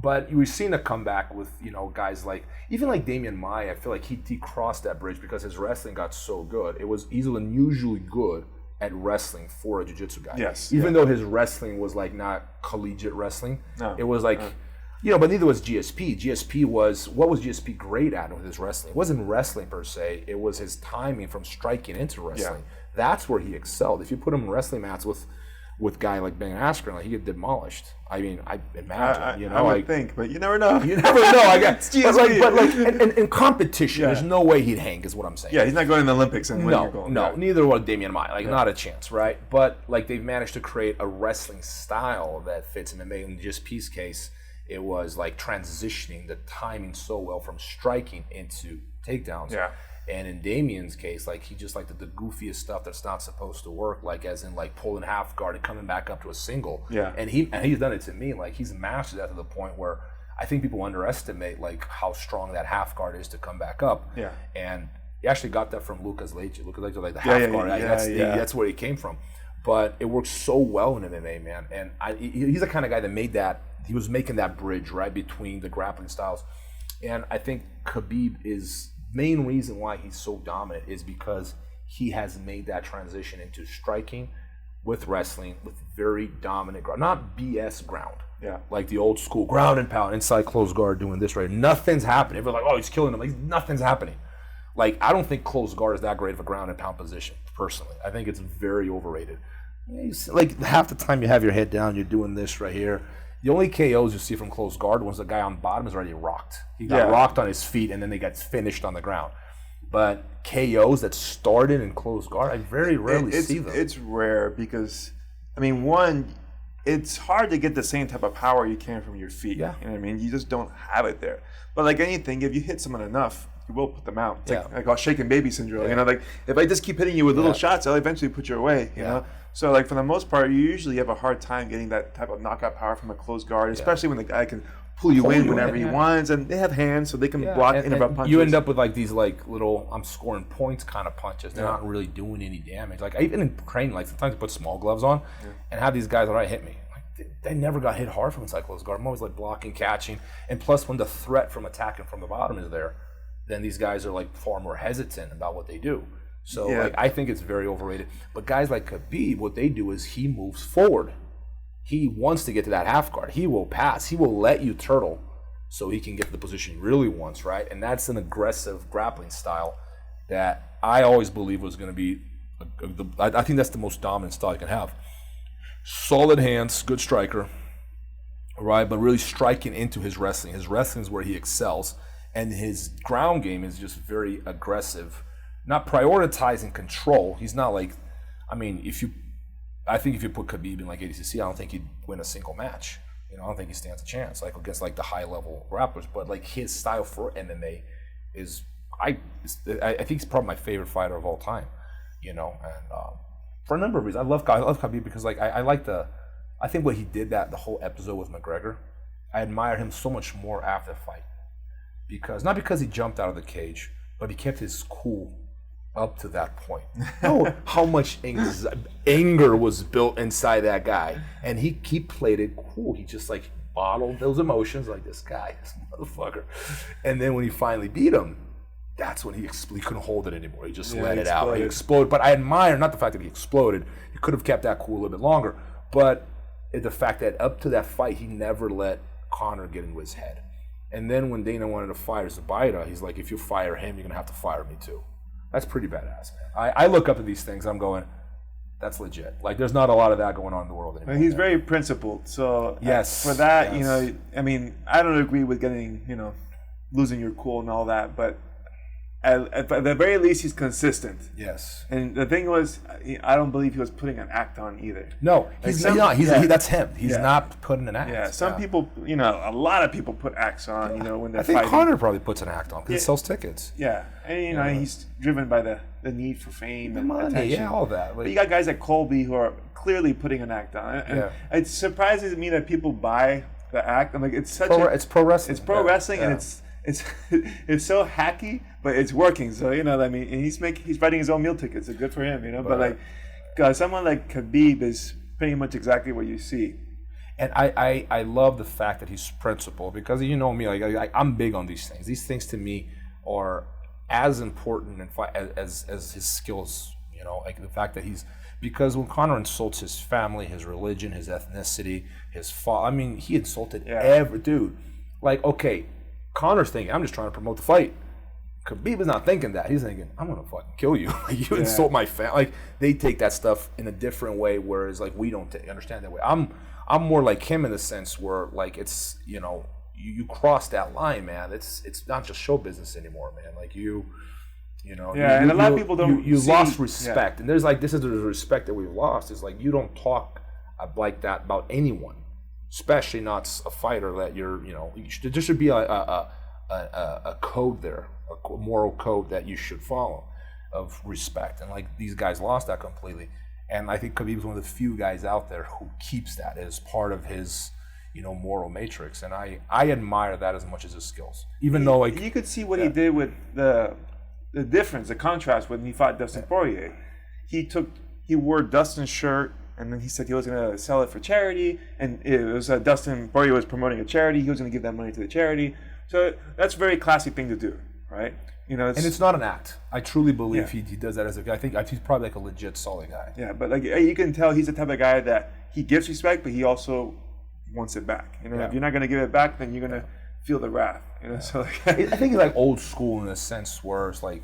But we've seen a comeback with guys like even like Damian Maia. I feel like he crossed that bridge because his wrestling got so good. He's unusually good at wrestling for a jiu-jitsu guy. Yes. Even though his wrestling was like not collegiate wrestling. No. It was like, but neither was GSP. What was GSP great at with his wrestling? It wasn't wrestling per se. It was his timing from striking into wrestling. Yeah. That's where he excelled. If you put him in wrestling mats with with a guy like Ben Askren, like, he get demolished. I mean, I imagine, I would think, but you never know. You never know. I guess. But in competition, there's no way he'd hang, is what I'm saying. Yeah, he's not going to the Olympics and winning gold. No, neither would Damian Maia. Like, not a chance, right? But like, they've managed to create a wrestling style that fits MMA. In just Peace case, it was like transitioning the timing so well from striking into takedowns. Yeah. And in Damian's case, like, he just like the goofiest stuff that's not supposed to work, like as in like pulling half guard and coming back up to a single. Yeah. And he's done it to me. Like, he's mastered that to the point where I think people underestimate like how strong that half guard is to come back up. Yeah. And he actually got that from Lucas Leite. Lucas Leite, like the half guard. That's where he came from. But it works so well in MMA, man. And he's the kind of guy that made that. He was making that bridge right between the grappling styles. And I think Khabib is main reason why he's so dominant is because he has made that transition into striking with wrestling with very dominant ground, not BS ground. Yeah. Like the old school ground and pound, inside closed guard, doing this right. Nothing's happening. Everyone's like, oh, he's killing him. Like, nothing's happening. Like, I don't think closed guard is that great of a ground and pound position, personally. I think it's very overrated. Like, half the time you have your head down, you're doing this right here. The only KOs you see from close guard was the guy on bottom is already rocked. He got rocked on his feet, and then they got finished on the ground. But KOs that started in close guard, I very rarely see them. It's rare because, I mean, one, it's hard to get the same type of power you can from your feet. Yeah. You know what I mean? You just don't have it there. But like anything, if you hit someone enough, you will put them out. It's like shaken baby syndrome. You know, like if I just keep hitting you with little shots, I'll eventually put you away. You know? So, like, for the most part, you usually have a hard time getting that type of knockout power from a closed guard, especially when the guy can pull you in whenever he wants, and they have hands, so they can block interrupt punches. You end up with, like, these, like, little I'm scoring points kind of punches. They're not really doing any damage. Like, even in training, like, sometimes I put small gloves on and have these guys, all right, hit me. Like, they never got hit hard from inside closed guard. I'm always, like, blocking, catching. And plus, when the threat from attacking from the bottom is there, then these guys are, like, far more hesitant about what they do. So, like, I think it's very overrated. But guys like Khabib, what they do is he moves forward. He wants to get to that half guard. He will pass. He will let you turtle so he can get to the position he really wants, right? And that's an aggressive grappling style that I always believe was going to be, I think that's the most dominant style you can have. Solid hands, good striker, right? But really striking into his wrestling. His wrestling is where he excels. And his ground game is just very aggressive. Not prioritizing control. He's not like, I mean, I think if you put Khabib in like ADCC, I don't think he'd win a single match. You know, I don't think he stands a chance, like against like the high level grapplers. But like his style for MMA is, I think he's probably my favorite fighter of all time. You know, and for a number of reasons, I love Khabib because like I think what he did the whole episode with McGregor, I admire him so much more after the fight not because he jumped out of the cage, but he kept his cool up to that point. Know how much anger was built inside that guy, and he played it cool. He just like bottled those emotions, like this motherfucker. And then when he finally beat him, that's when he couldn't hold it anymore. He just let it out. He exploded. But I admire not the fact that he exploded. He could have kept that cool a little bit longer, but the fact that up to that fight, he never let Conor get into his head. And then when Dana wanted to fire Zubaida, he's like, if you fire him, you're gonna have to fire me too. That's pretty badass, man. I look up at these things. I'm going, that's legit. Like, there's not a lot of that going on in the world anymore. He's very principled. So for that, you know, I mean, I don't agree with getting, you know, losing your cool and all that, but at the very least, he's consistent. Yes. And the thing was, I don't believe he was putting an act on either. No, he's not. That's him. He's not putting an act. Yeah, some people, you know, a lot of people put acts on, you know, when they're fighting. I think fighting. Conor probably puts an act on because he sells tickets. Yeah, and, you know, he's driven by the need for fame and money, attention. all that. But you got guys like Colby who are clearly putting an act on. And it surprises me that people buy the act. I'm like, it's pro wrestling. It's pro wrestling, and it's so hacky, but it's working. So, you know, I mean, and he's writing his own meal tickets. So good for him, you know. But like, someone like Khabib is pretty much exactly what you see. And I love the fact that he's principled because you know me, like I'm big on these things. These things to me are as important as his skills. You know, like the fact that because when Conor insults his family, his religion, his ethnicity, his I mean, he insulted every dude. Like, okay, Conor's thinking, I'm just trying to promote the fight. Khabib is not thinking that. He's thinking, I'm gonna fucking kill you. Like, you insult my family. Like, they take that stuff in a different way, whereas like we don't understand that way. I'm more like him in the sense where like it's, you know, you cross that line, man. It's not just show business anymore, man. Like you know. Yeah, and a lot of people don't. You lost respect, and there's like this is the respect that we've lost. Is like you don't talk like that about anyone, especially not a fighter that you're. You know, there should be a code there, a moral code that you should follow of respect, and like these guys lost that completely. And I think Khabib's one of the few guys out there who keeps that as part of his, you know, moral matrix, and I admire that as much as his skills. Even though like you could see what he did with the difference, the contrast when he fought Dustin Poirier. He wore Dustin's shirt, and then he said he was going to sell it for charity, and it was Dustin Poirier was promoting a charity. He was going to give that money to the charity. So that's a very classy thing to do, right? You know, and it's not an act. I truly believe he does that as a guy. I think he's probably like a legit solid guy. Yeah, but like you can tell he's the type of guy that he gives respect, but he also wants it back. You know, if you're not going to give it back, then you're going to feel the wrath. You know, so like, I think he's like old school in a sense where it's like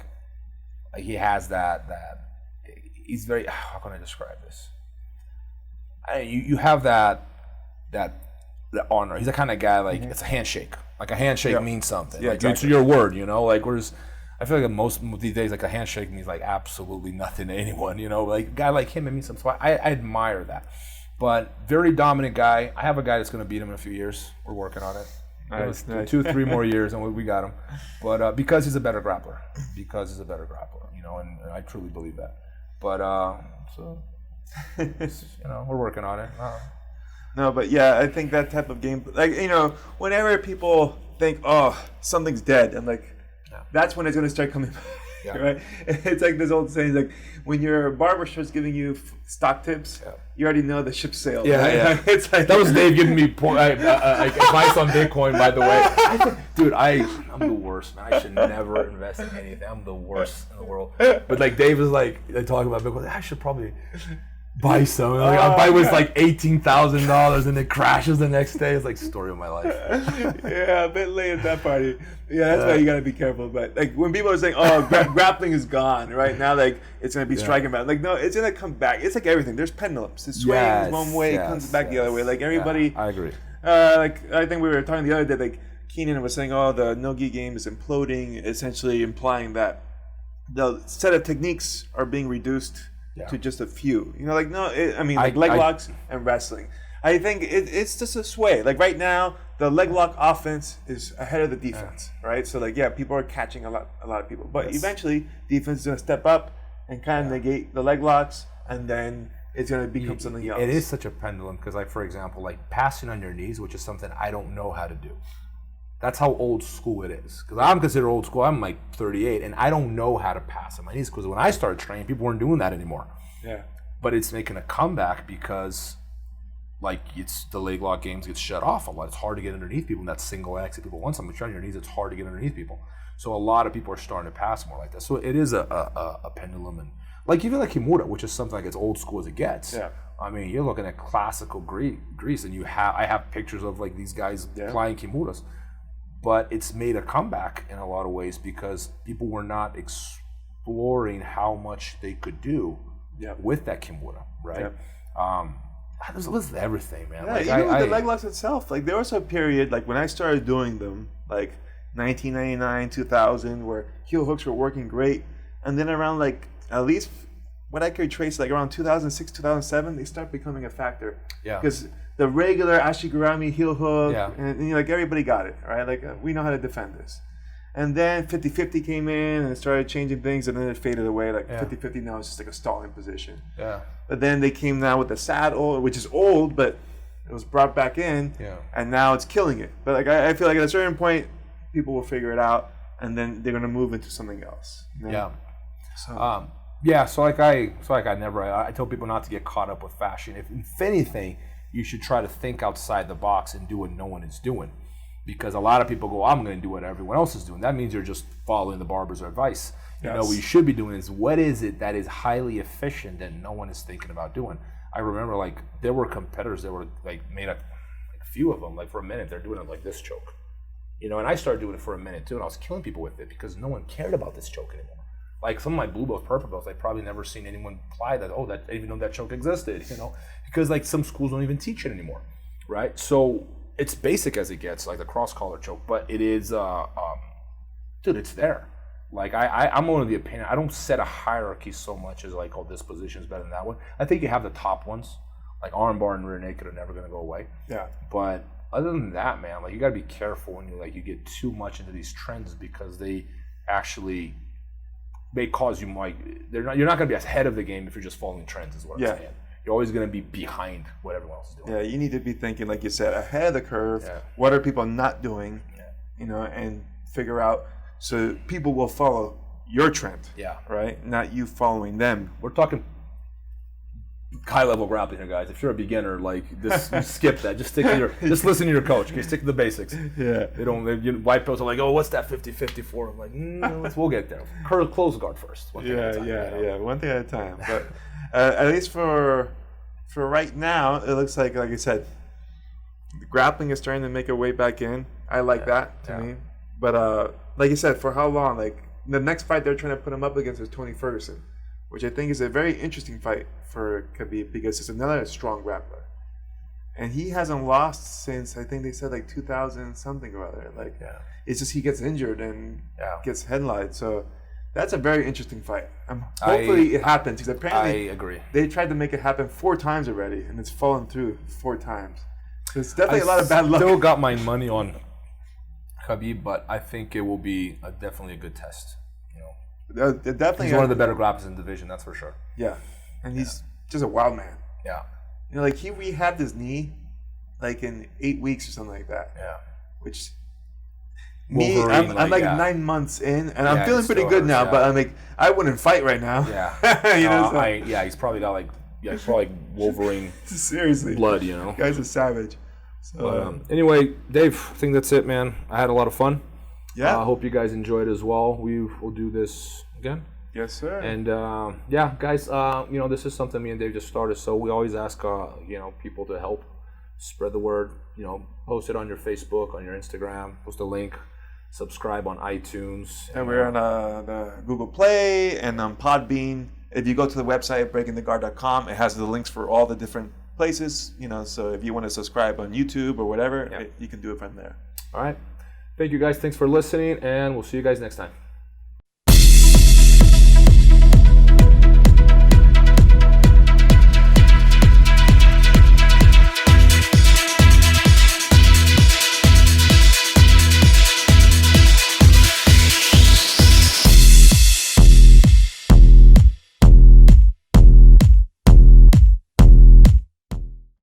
he has that he's very. How can I describe this? You have that honor. He's the kind of guy like it's a handshake. Like a handshake means something. Yeah, like exactly. It's your word, you know. Like whereas I feel like most these days, like a handshake means like absolutely nothing to anyone, you know. Like a guy like him, it means something. So I admire that. But very dominant guy. I have a guy that's going to beat him in a few years. We're working on it. Nice. 2-3 more years, and we got him. But because he's a better grappler, you know, and I truly believe that. But so you know, we're working on it. No, but yeah, I think that type of game, like, you know, whenever people think, oh, something's dead, I'm like, that's when it's going to start coming back, right? It's like this old saying, like, when your barber starts giving you stock tips, you already know the ship sailed. Yeah, right? yeah. It's like, that was Dave giving me advice on Bitcoin, by the way. Dude, I'm the worst, man. I should never invest in anything. I'm the worst in the world. But like Dave is like, they talk about Bitcoin, I should probably buy some. Like, I'll buy with like $18,000 and it crashes the next day. It's like story of my life. Yeah, a bit late at that party. Yeah, that's why you gotta be careful. But like when people are saying, "Oh, grappling is gone," right now, like it's gonna be striking back. Like no, it's gonna come back. It's like everything. There's pendulums. It swings one way, it comes back the other way. Like everybody. I agree. Like I think we were talking the other day. Like Keenan was saying, "Oh, the no-gi game is imploding," essentially implying that the set of techniques are being reduced to just a few. You know, like no, leg locks and wrestling. I think it's just a sway. Like right now, the leg lock offense is ahead of the defense, right? So like people are catching a lot of people, but eventually defense is gonna step up and kind of negate the leg locks, and then it's gonna become something else. It is such a pendulum because, like for example, like passing on your knees, which is something I don't know how to do. That's how old school it is. Because I'm considered old school. I'm like 38, and I don't know how to pass on my knees. Because when I started training, people weren't doing that anymore. Yeah. But it's making a comeback because, like, it's the leg lock games get shut off a lot. It's hard to get underneath people. And that's single X. If people want something on your knees, it's hard to get underneath people. So a lot of people are starting to pass more like that. So it is a pendulum, and like even like Kimura, which is something like as old school as it gets. Yeah. I mean, you're looking at classical Greece, and I have pictures of like these guys applying Kimuras. But it's made a comeback in a lot of ways because people were not exploring how much they could do with that Kimura, right? This is everything, man. Yeah, like, even with the leg locks itself, like there was a period, like when I started doing them, like 1999, 2000, where heel hooks were working great, and then around like at least what I could trace, like around 2006, 2007, they start becoming a factor. Yeah. Because the regular Ashigurami heel hook, and like everybody got it, right? Like we know how to defend this. And then 50-50 came in and it started changing things, and then it faded away. Like 50-50 now is just like a stalling position. Yeah. But then they came now with the saddle, which is old, but it was brought back in, and now it's killing it. But like I feel like at a certain point, people will figure it out, and then they're gonna move into something else. You know? Yeah. So I tell people not to get caught up with fashion. If anything, you should try to think outside the box and do what no one is doing. Because a lot of people go, I'm going to do what everyone else is doing. That means you're just following the barber's advice. You know, what you should be doing is, what is it that is highly efficient that no one is thinking about doing? I remember, like, there were competitors that were, like, made a few of them, like, for a minute, they're doing it like this choke. You know, and I started doing it for a minute too, and I was killing people with it because no one cared about this choke anymore. Like some of my blue belts, purple belts, I've probably never seen anyone apply that. Oh, that I even know that choke existed. You know, because like some schools don't even teach it anymore, right? So it's basic as it gets, like the cross collar choke, but it is, dude, it's there. Like I'm one of the opinion. I don't set a hierarchy so much as like, oh, this position is better than that one. I think you have the top ones, like armbar and rear naked are never going to go away. Yeah, but other than that, man, like you got to be careful when you get too much into these trends because they actually may cause you you're not going to be ahead of the game if you're just following trends. Is what I'm saying. You're always going to be behind what everyone else is doing. Yeah, you need to be thinking, like you said, ahead of the curve. Yeah. What are people not doing? Yeah. You know, and figure out so people will follow your trend. Yeah. Right? Not you following them. We're talking high level grappling here, guys. If you're a beginner, like this, you skip that. Just stick to just listen to your coach. Okay, stick to the basics. Yeah. White belts are like, oh, what's that 50-50 for? I'm like, we'll get there. Close guard first. One thing at a time. But at least for right now, it looks like I said, the grappling is starting to make a way back in. I like that to me. But like you said, for how long? Like the next fight they're trying to put him up against is Tony Ferguson, which I think is a very interesting fight for Khabib because it's another strong grappler. And he hasn't lost since, I think they said like 2000 something or other. Like, it's just he gets injured and gets headlined. So that's a very interesting fight. Hopefully it happens because apparently I agree. They tried to make it happen 4 times already and it's fallen through 4 times. So it's definitely a lot of bad luck. I still got my money on Khabib, but I think it will be definitely a good test. Definitely, he's one of the better grapplers in the division, that's for sure. Yeah, and he's just a wild man. Yeah, you know, like he rehabbed his knee, like in 8 weeks or something like that. Yeah, which I'm like 9 months in, and I'm feeling pretty good now. Yeah. But I'm like, I wouldn't fight right now. Yeah, he's probably got like Wolverine. Seriously, blood. You know, guy's a savage. So, anyway, Dave, I think that's it, man. I had a lot of fun. Yeah. I hope you guys enjoyed as well. We will do this again. Yes, sir. And guys, this is something me and Dave just started. So we always ask, people to help spread the word. Post it on your Facebook, on your Instagram. Post a link. Subscribe on iTunes. And we're on the Google Play and on Podbean. If you go to the website breakingtheguard.com, it has the links for all the different places. So if you want to subscribe on YouTube or whatever, you can do it from there. All right. Thank you guys. Thanks for listening, and we'll see you guys next time.